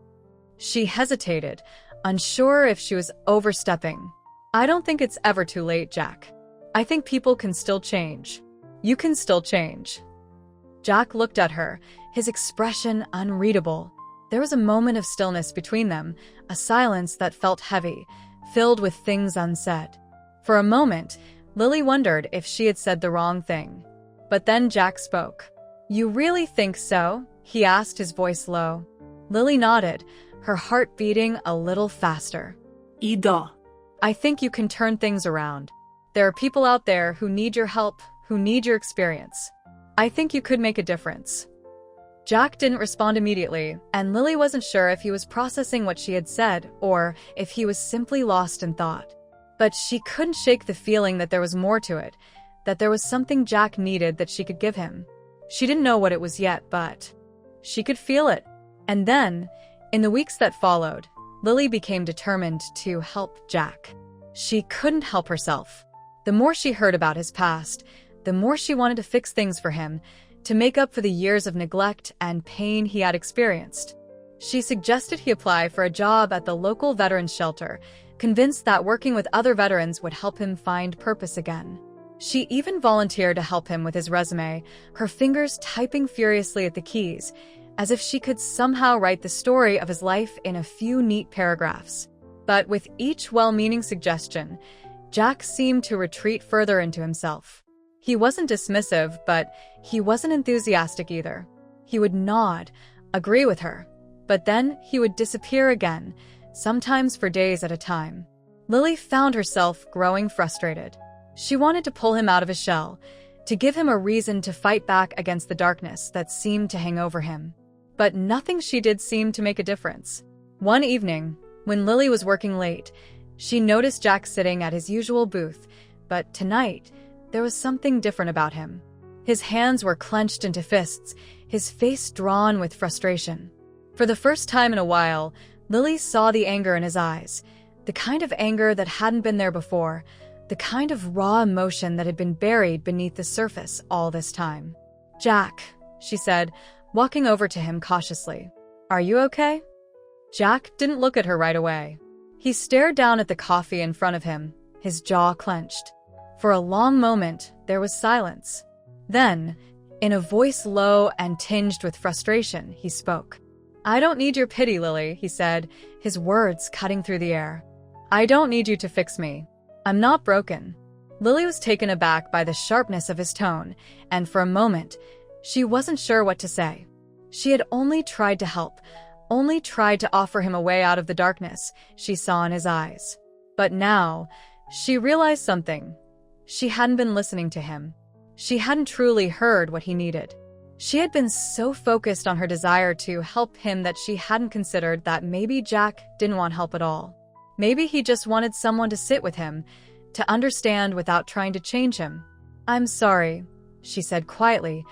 She hesitated, unsure if she was overstepping. I don't think it's ever too late, Jack. I think people can still change. You can still change. Jack looked at her, his expression unreadable. There was a moment of stillness between them, a silence that felt heavy, filled with things unsaid. For a moment, Lily wondered if she had said the wrong thing. But then Jack spoke. "You really think so?" he asked, his voice low. Lily nodded, her heart beating a little faster. Ida. "I think you can turn things around. There are people out there who need your help, who need your experience. I think you could make a difference." Jack didn't respond immediately, and Lily wasn't sure if he was processing what she had said or if he was simply lost in thought. But she couldn't shake the feeling that there was more to it, that there was something Jack needed that she could give him. She didn't know what it was yet, but she could feel it. And then, in the weeks that followed, Lily became determined to help Jack. She couldn't help herself. The more she heard about his past, the more she wanted to fix things for him, to make up for the years of neglect and pain he had experienced. She suggested he apply for a job at the local veterans shelter, convinced that working with other veterans would help him find purpose again. She even volunteered to help him with his resume, her fingers typing furiously at the keys, as if she could somehow write the story of his life in a few neat paragraphs. But with each well-meaning suggestion, Jack seemed to retreat further into himself. He wasn't dismissive, but he wasn't enthusiastic either. He would nod, agree with her, but then he would disappear again, sometimes for days at a time. Lily found herself growing frustrated. She wanted to pull him out of his shell, to give him a reason to fight back against the darkness that seemed to hang over him. But nothing she did seemed to make a difference. One evening, when Lily was working late, she noticed Jack sitting at his usual booth, but tonight, there was something different about him. His hands were clenched into fists, his face drawn with frustration. For the first time in a while, Lily saw the anger in his eyes, the kind of anger that hadn't been there before, the kind of raw emotion that had been buried beneath the surface all this time. "Jack," she said, walking over to him cautiously. "Are you okay?" Jack didn't look at her right away. He stared down at the coffee in front of him, his jaw clenched. For a long moment, there was silence. Then, in a voice low and tinged with frustration, he spoke. "I don't need your pity, Lily," he said, his words cutting through the air. "I don't need you to fix me. I'm not broken." Lily was taken aback by the sharpness of his tone, and for a moment, she wasn't sure what to say. She had only tried to help, only tried to offer him a way out of the darkness she saw in his eyes. But now, she realized something. She hadn't been listening to him. She hadn't truly heard what he needed. She had been so focused on her desire to help him that she hadn't considered that maybe Jack didn't want help at all. Maybe he just wanted someone to sit with him, to understand without trying to change him. "I'm sorry," she said quietly,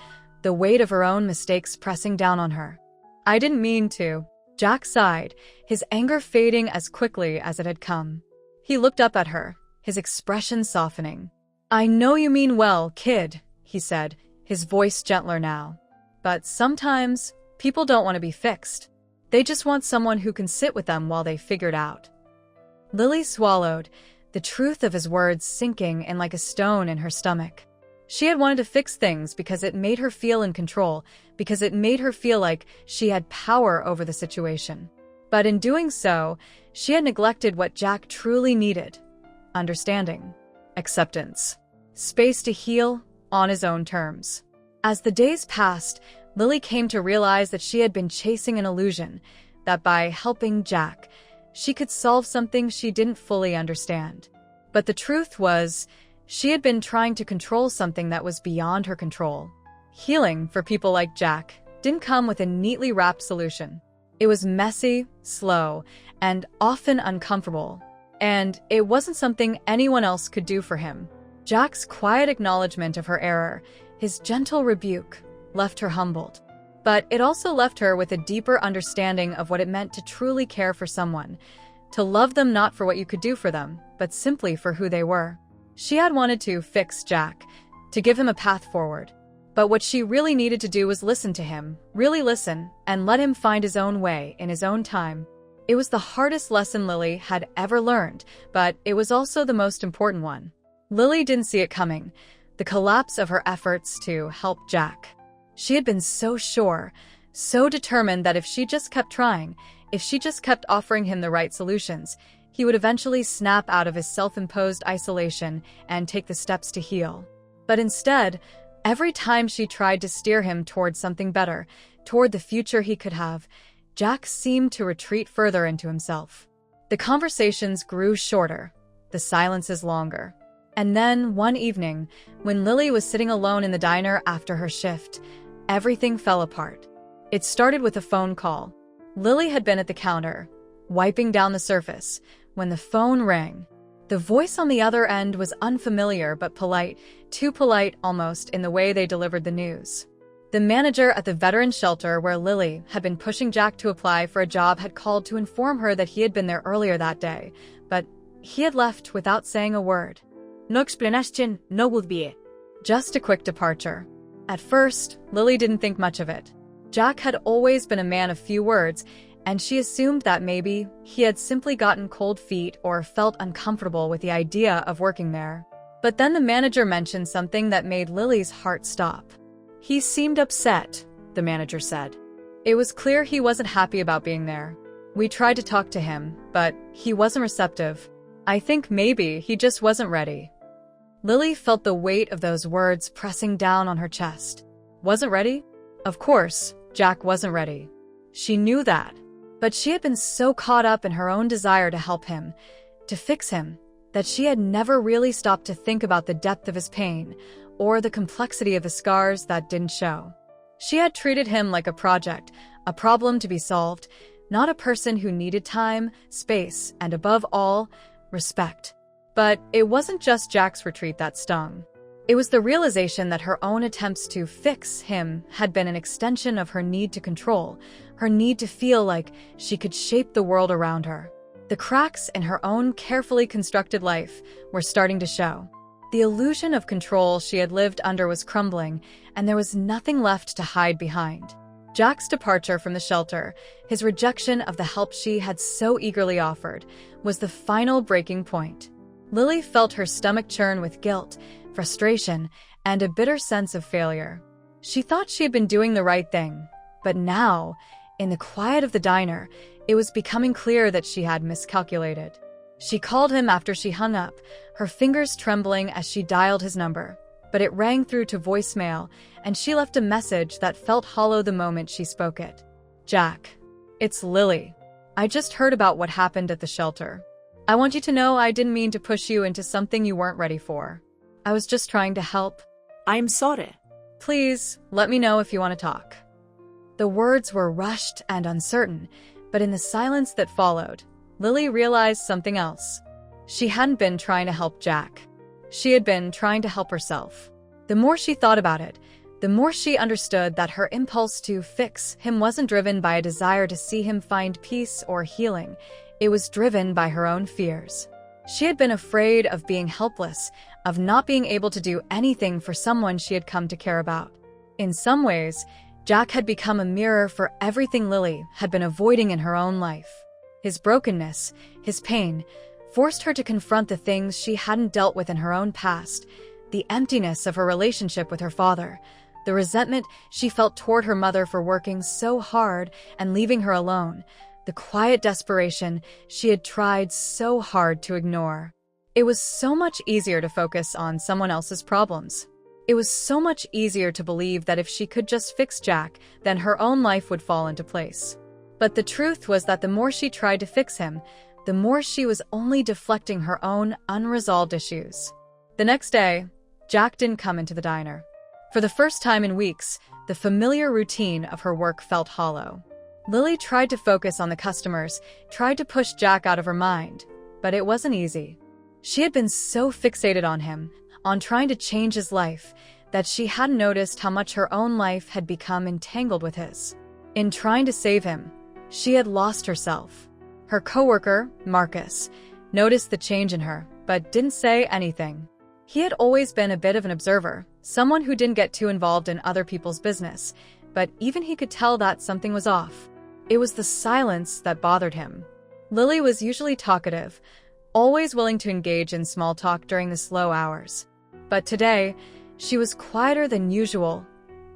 the weight of her own mistakes pressing down on her. "I didn't mean to." Jack sighed, his anger fading as quickly as it had come. He looked up at her, his expression softening. "I know you mean well, kid," he said, his voice gentler now. "But sometimes, people don't want to be fixed. They just want someone who can sit with them while they figure it out." Lily swallowed, the truth of his words sinking in like a stone in her stomach. She had wanted to fix things because it made her feel in control, because it made her feel like she had power over the situation. But in doing so, she had neglected what Jack truly needed: understanding, acceptance, space to heal on his own terms. As the days passed, Lily came to realize that she had been chasing an illusion, that by helping Jack, she could solve something she didn't fully understand. But the truth was, she had been trying to control something that was beyond her control. Healing, for people like Jack, didn't come with a neatly wrapped solution. It was messy, slow, and often uncomfortable. And it wasn't something anyone else could do for him. Jack's quiet acknowledgement of her error, his gentle rebuke, left her humbled. But it also left her with a deeper understanding of what it meant to truly care for someone, to love them not for what you could do for them, but simply for who they were. She had wanted to fix Jack, to give him a path forward. But what she really needed to do was listen to him, really listen, and let him find his own way in his own time. It was the hardest lesson Lily had ever learned, but it was also the most important one. Lily didn't see it coming, the collapse of her efforts to help Jack. She had been so sure, so determined that if she just kept trying, if she just kept offering him the right solutions, he would eventually snap out of his self-imposed isolation and take the steps to heal. But instead, every time she tried to steer him toward something better, toward the future he could have, Jack seemed to retreat further into himself. The conversations grew shorter, the silences longer. And then, one evening, when Lily was sitting alone in the diner after her shift, everything fell apart. It started with a phone call. Lily had been at the counter, wiping down the surface, when the phone rang. The voice on the other end was unfamiliar but polite, too polite almost in the way they delivered the news. The manager at the veteran shelter where Lily had been pushing Jack to apply for a job had called to inform her that he had been there earlier that day, but he had left without saying a word. No explanation, no goodbye. Just a quick departure. At first, Lily didn't think much of it. Jack had always been a man of few words, and she assumed that maybe he had simply gotten cold feet or felt uncomfortable with the idea of working there. But then the manager mentioned something that made Lily's heart stop. He seemed upset, the manager said. It was clear he wasn't happy about being there. We tried to talk to him, but he wasn't receptive. I think maybe he just wasn't ready. Lily felt the weight of those words pressing down on her chest. Wasn't ready? Of course, Jack wasn't ready. She knew that. But she had been so caught up in her own desire to help him, to fix him, that she had never really stopped to think about the depth of his pain or the complexity of the scars that didn't show. She had treated him like a project, a problem to be solved, not a person who needed time, space, and above all, respect. But it wasn't just Jack's retreat that stung. It was the realization that her own attempts to fix him had been an extension of her need to control, her need to feel like she could shape the world around her. The cracks in her own carefully constructed life were starting to show. The illusion of control she had lived under was crumbling, and there was nothing left to hide behind. Jack's departure from the shelter, his rejection of the help she had so eagerly offered, was the final breaking point. Lily felt her stomach churn with guilt, frustration, and a bitter sense of failure. She thought she had been doing the right thing, but now, in the quiet of the diner, it was becoming clear that she had miscalculated. She called him after she hung up, her fingers trembling as she dialed his number, but it rang through to voicemail, and she left a message that felt hollow the moment she spoke it. Jack, it's Lily. I just heard about what happened at the shelter. I want you to know I didn't mean to push you into something you weren't ready for. I was just trying to help. I'm sorry. Please, let me know if you want to talk. The words were rushed and uncertain, but in the silence that followed, Lily realized something else. She hadn't been trying to help Jack. She had been trying to help herself. The more she thought about it, the more she understood that her impulse to fix him wasn't driven by a desire to see him find peace or healing. It was driven by her own fears. She had been afraid of being helpless, of not being able to do anything for someone she had come to care about. In some ways, Jack had become a mirror for everything Lily had been avoiding in her own life. His brokenness, his pain, forced her to confront the things she hadn't dealt with in her own past, the emptiness of her relationship with her father, the resentment she felt toward her mother for working so hard and leaving her alone, the quiet desperation she had tried so hard to ignore. It was so much easier to focus on someone else's problems. It was so much easier to believe that if she could just fix Jack, then her own life would fall into place. But the truth was that the more she tried to fix him, the more she was only deflecting her own unresolved issues. The next day, Jack didn't come into the diner. For the first time in weeks, the familiar routine of her work felt hollow. Lily tried to focus on the customers, tried to push Jack out of her mind, but it wasn't easy. She had been so fixated on him, on trying to change his life, that she hadn't noticed how much her own life had become entangled with his. In trying to save him, she had lost herself. Her coworker, Marcus, noticed the change in her, but didn't say anything. He had always been a bit of an observer, someone who didn't get too involved in other people's business, but even he could tell that something was off. It was the silence that bothered him. Lily was usually talkative, always willing to engage in small talk during the slow hours. But today, she was quieter than usual,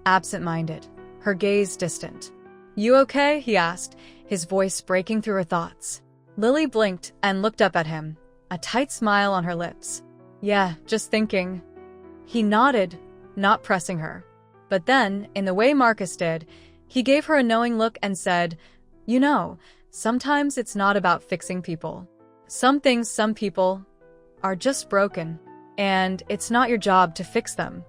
absent-minded, her gaze distant. "You okay?" he asked, his voice breaking through her thoughts. Lily blinked and looked up at him, a tight smile on her lips. "Yeah, just thinking." He nodded, not pressing her. But then, in the way Marcus did, he gave her a knowing look and said, "You know, sometimes it's not about fixing people. Some people are just broken, and it's not your job to fix them."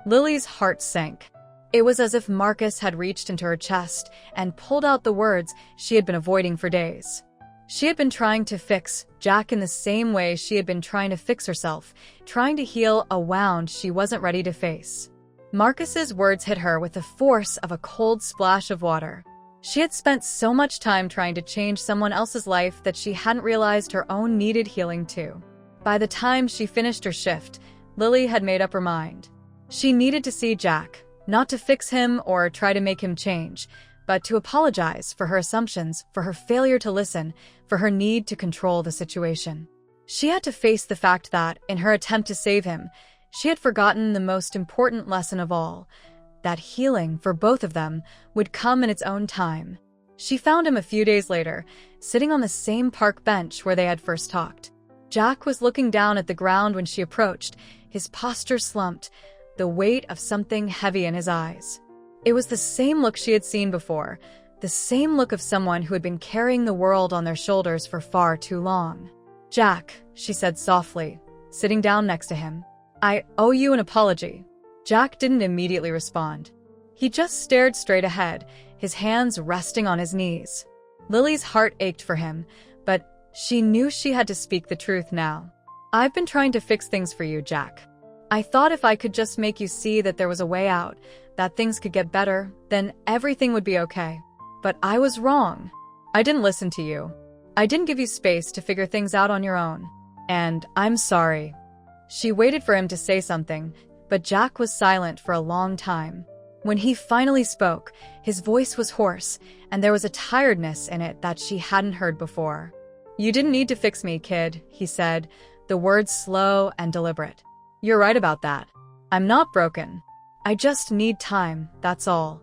Lily's heart sank. It was as if Marcus had reached into her chest and pulled out the words she had been avoiding for days. She had been trying to fix Jack in the same way she had been trying to fix herself, trying to heal a wound she wasn't ready to face. Marcus's words hit her with the force of a cold splash of water. She had spent so much time trying to change someone else's life that she hadn't realized her own needed healing too. By the time she finished her shift, Lily had made up her mind. She needed to see Jack, not to fix him or try to make him change, but to apologize for her assumptions, for her failure to listen, for her need to control the situation. She had to face the fact that, in her attempt to save him, she had forgotten the most important lesson of all, that healing for both of them would come in its own time. She found him a few days later, sitting on the same park bench where they had first talked. Jack was looking down at the ground when she approached, his posture slumped, the weight of something heavy in his eyes. It was the same look she had seen before, the same look of someone who had been carrying the world on their shoulders for far too long. "Jack," she said softly, sitting down next to him, "I owe you an apology." Jack didn't immediately respond. He just stared straight ahead, his hands resting on his knees. Lily's heart ached for him, but she knew she had to speak the truth now. "I've been trying to fix things for you, Jack. I thought if I could just make you see that there was a way out, that things could get better, then everything would be okay. But I was wrong. I didn't listen to you. I didn't give you space to figure things out on your own. And I'm sorry." She waited for him to say something, but Jack was silent for a long time. When he finally spoke, his voice was hoarse, and there was a tiredness in it that she hadn't heard before. "You didn't need to fix me, kid," he said, the words slow and deliberate. "You're right about that. I'm not broken. I just need time, that's all."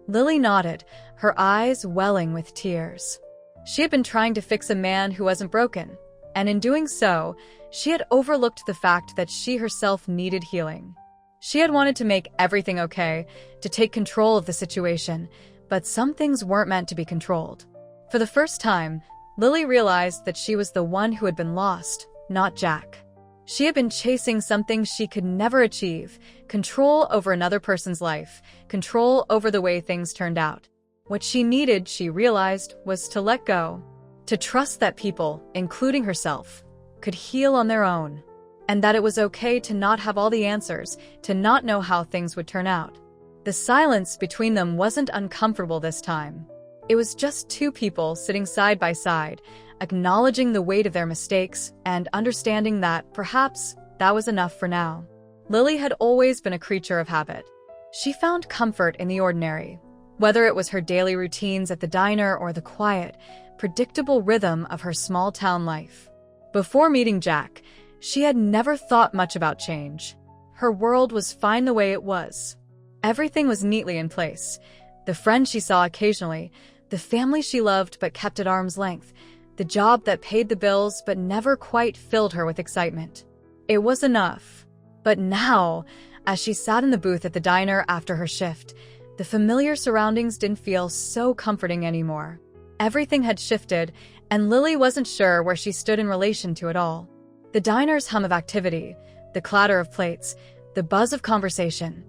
Lily nodded, her eyes welling with tears. She had been trying to fix a man who wasn't broken, and in doing so, she had overlooked the fact that she herself needed healing. She had wanted to make everything okay, to take control of the situation, but some things weren't meant to be controlled. For the first time, Lily realized that she was the one who had been lost, not Jack. She had been chasing something she could never achieve, control over another person's life, control over the way things turned out. What she needed, she realized, was to let go, to trust that people, including herself, could heal on their own, and that it was okay to not have all the answers, to not know how things would turn out. The silence between them wasn't uncomfortable this time. It was just two people sitting side by side, acknowledging the weight of their mistakes and understanding that, perhaps, that was enough for now. Lily had always been a creature of habit. She found comfort in the ordinary, whether it was her daily routines at the diner or the quiet, predictable rhythm of her small-town life. Before meeting Jack, she had never thought much about change. Her world was fine the way it was. Everything was neatly in place. The friends she saw occasionally, the family she loved but kept at arm's length, the job that paid the bills but never quite filled her with excitement. It was enough. But now, as she sat in the booth at the diner after her shift, the familiar surroundings didn't feel so comforting anymore. Everything had shifted, and Lily wasn't sure where she stood in relation to it all. The diner's hum of activity, the clatter of plates, the buzz of conversation.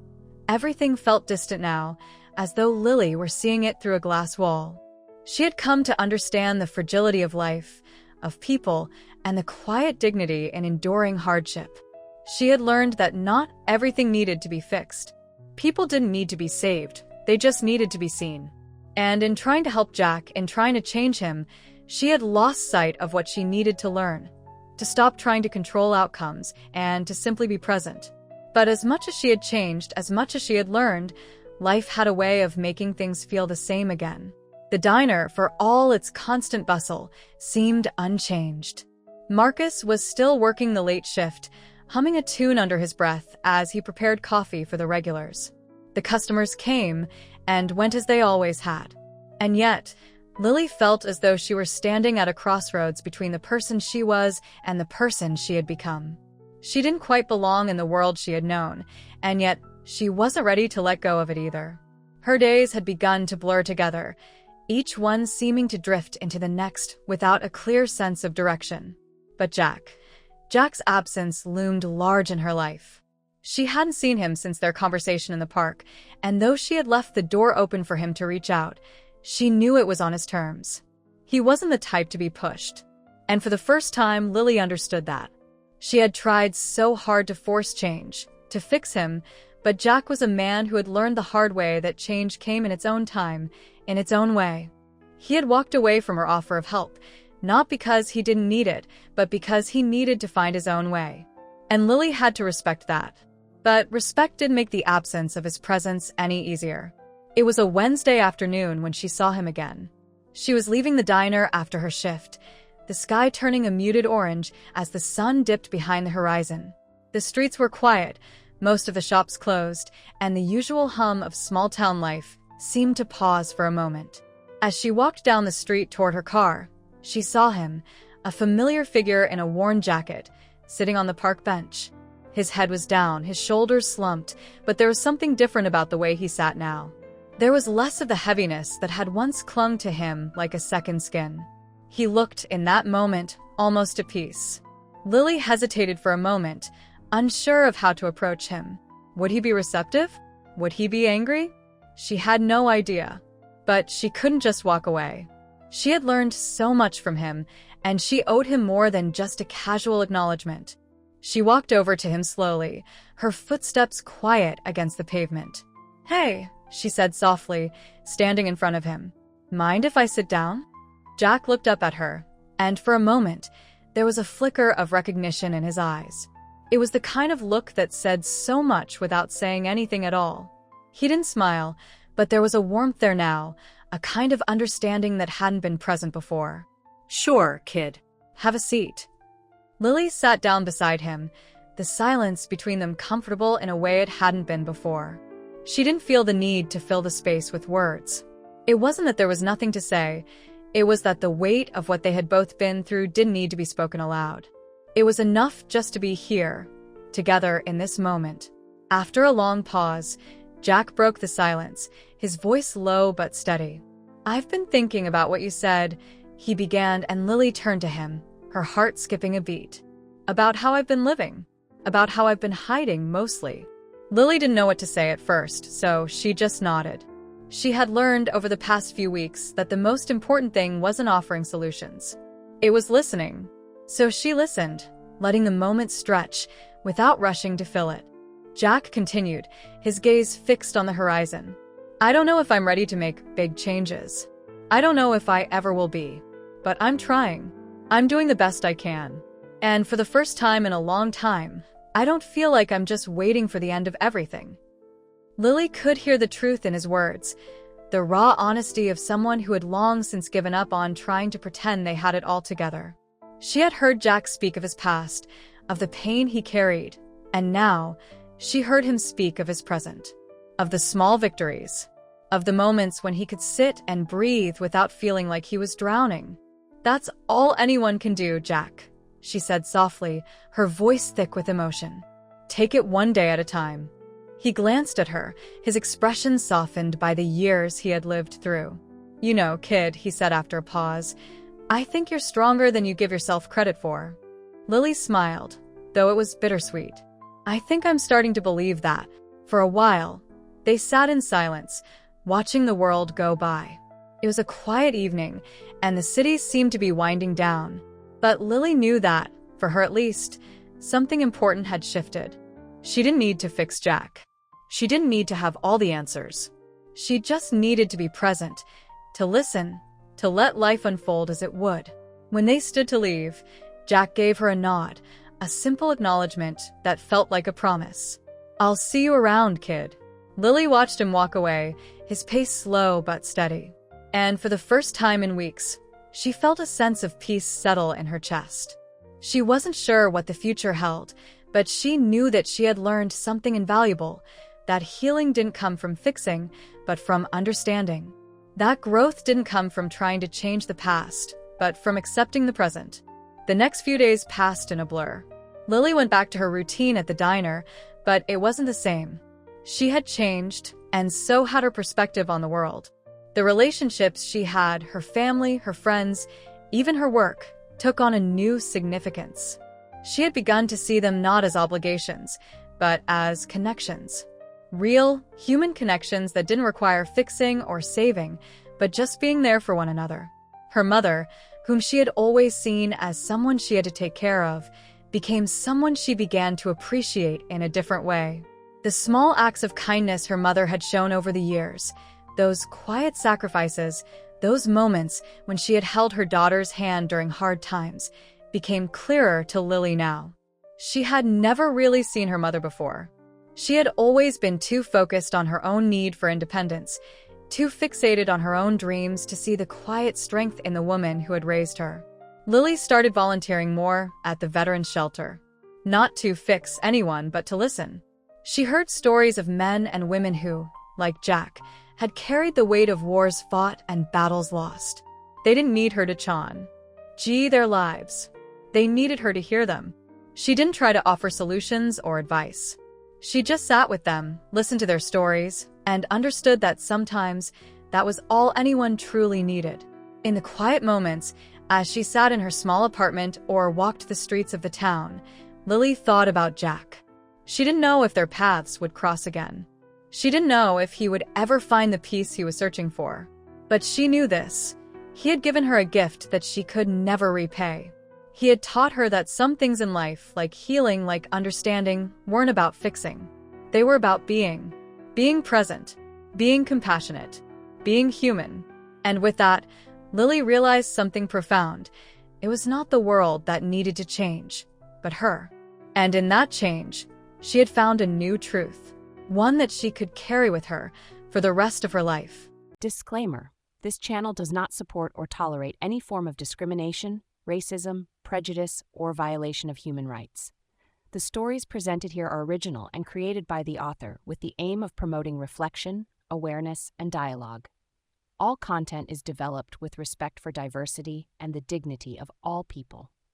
Everything felt distant now, as though Lily were seeing it through a glass wall. She had come to understand the fragility of life, of people, and the quiet dignity in enduring hardship. She had learned that not everything needed to be fixed. People didn't need to be saved, they just needed to be seen. And in trying to help Jack, in trying to change him, she had lost sight of what she needed to learn. to stop trying to control outcomes, and to simply be present. But as much as she had changed, as much as she had learned, life had a way of making things feel the same again. The diner, for all its constant bustle, seemed unchanged. Marcus was still working the late shift, humming a tune under his breath as he prepared coffee for the regulars. The customers came and went as they always had. And yet, Lily felt as though she were standing at a crossroads between the person she was and the person she had become. She didn't quite belong in the world she had known, and yet she wasn't ready to let go of it either. Her days had begun to blur together, each one seeming to drift into the next without a clear sense of direction. But Jack's absence loomed large in her life. She hadn't seen him since their conversation in the park, and though she had left the door open for him to reach out, she knew it was on his terms. He wasn't the type to be pushed. And for the first time, Lily understood that. She had tried so hard to force change, to fix him, but Jack was a man who had learned the hard way that change came in its own time, in its own way. He had walked away from her offer of help, not because he didn't need it, but because he needed to find his own way. And Lily had to respect that. But respect didn't make the absence of his presence any easier. It was a Wednesday afternoon when she saw him again. She was leaving the diner after her shift, the sky turning a muted orange as the sun dipped behind the horizon. The streets were quiet, most of the shops closed, and the usual hum of small-town life seemed to pause for a moment. As she walked down the street toward her car, she saw him, a familiar figure in a worn jacket, sitting on the park bench. His head was down, his shoulders slumped, but there was something different about the way he sat now. There was less of the heaviness that had once clung to him like a second skin. He looked, in that moment, almost at peace. Lily hesitated for a moment, unsure of how to approach him. Would he be receptive? Would he be angry? She had no idea. But she couldn't just walk away. She had learned so much from him, and she owed him more than just a casual acknowledgement. She walked over to him slowly, her footsteps quiet against the pavement. "Hey," she said softly, standing in front of him. "Mind if I sit down?" Jack looked up at her, and for a moment, there was a flicker of recognition in his eyes. It was the kind of look that said so much without saying anything at all. He didn't smile, but there was a warmth there now, a kind of understanding that hadn't been present before. "Sure, kid. Have a seat." Lily sat down beside him, the silence between them comfortable in a way it hadn't been before. She didn't feel the need to fill the space with words. It wasn't that there was nothing to say, it was that the weight of what they had both been through didn't need to be spoken aloud. It was enough just to be here, together in this moment. After a long pause, Jack broke the silence, his voice low but steady. "I've been thinking about what you said," he began, and Lily turned to him, her heart skipping a beat. "About how I've been living. About how I've been hiding, mostly." Lily didn't know what to say at first, so she just nodded. She had learned over the past few weeks that the most important thing wasn't offering solutions. It was listening. So she listened, letting the moment stretch, without rushing to fill it. Jack continued, his gaze fixed on the horizon. "I don't know if I'm ready to make big changes. I don't know if I ever will be. But I'm trying. I'm doing the best I can. And for the first time in a long time, I don't feel like I'm just waiting for the end of everything." Lily could hear the truth in his words, the raw honesty of someone who had long since given up on trying to pretend they had it all together. She had heard Jack speak of his past, of the pain he carried, and now she heard him speak of his present, of the small victories, of the moments when he could sit and breathe without feeling like he was drowning. "That's all anyone can do, Jack," she said softly, her voice thick with emotion. "Take it one day at a time." He glanced at her, his expression softened by the years he had lived through. "You know, kid," he said after a pause, "I think you're stronger than you give yourself credit for." Lily smiled, though it was bittersweet. "I think I'm starting to believe that." For a while, they sat in silence, watching the world go by. It was a quiet evening, and the city seemed to be winding down. But Lily knew that, for her at least, something important had shifted. She didn't need to fix Jack. She didn't need to have all the answers. She just needed to be present, to listen, to let life unfold as it would. When they stood to leave, Jack gave her a nod, a simple acknowledgement that felt like a promise. "I'll see you around, kid." Lily watched him walk away, his pace slow but steady. And for the first time in weeks, she felt a sense of peace settle in her chest. She wasn't sure what the future held, but she knew that she had learned something invaluable, that healing didn't come from fixing, but from understanding. That growth didn't come from trying to change the past, but from accepting the present. The next few days passed in a blur. Lily went back to her routine at the diner, but it wasn't the same. She had changed, and so had her perspective on the world. The relationships she had, her family, her friends, even her work, took on a new significance. She had begun to see them not as obligations, but as connections. Real, human connections that didn't require fixing or saving, but just being there for one another. Her mother, whom she had always seen as someone she had to take care of, became someone she began to appreciate in a different way. The small acts of kindness her mother had shown over the years, those quiet sacrifices, those moments when she had held her daughter's hand during hard times, became clearer to Lily now. She had never really seen her mother before. She had always been too focused on her own need for independence, too fixated on her own dreams to see the quiet strength in the woman who had raised her. Lily started volunteering more at the veterans shelter. Not to fix anyone, but to listen. She heard stories of men and women who, like Jack, had carried the weight of wars fought and battles lost. They didn't need her to their lives. They needed her to hear them. She didn't try to offer solutions or advice. She just sat with them, listened to their stories, and understood that sometimes that was all anyone truly needed. In the quiet moments, as she sat in her small apartment or walked the streets of the town, Lily thought about Jack. She didn't know if their paths would cross again. She didn't know if he would ever find the peace he was searching for. But she knew this. He had given her a gift that she could never repay. He had taught her that some things in life, like healing, like understanding, weren't about fixing. They were about being present, being compassionate, being human. And with that, Lily realized something profound. It was not the world that needed to change, but her. And in that change, she had found a new truth, one that she could carry with her for the rest of her life. Disclaimer: this channel does not support or tolerate any form of discrimination, racism, prejudice, or violation of human rights. The stories presented here are original and created by the author with the aim of promoting reflection, awareness, and dialogue. All content is developed with respect for diversity and the dignity of all people.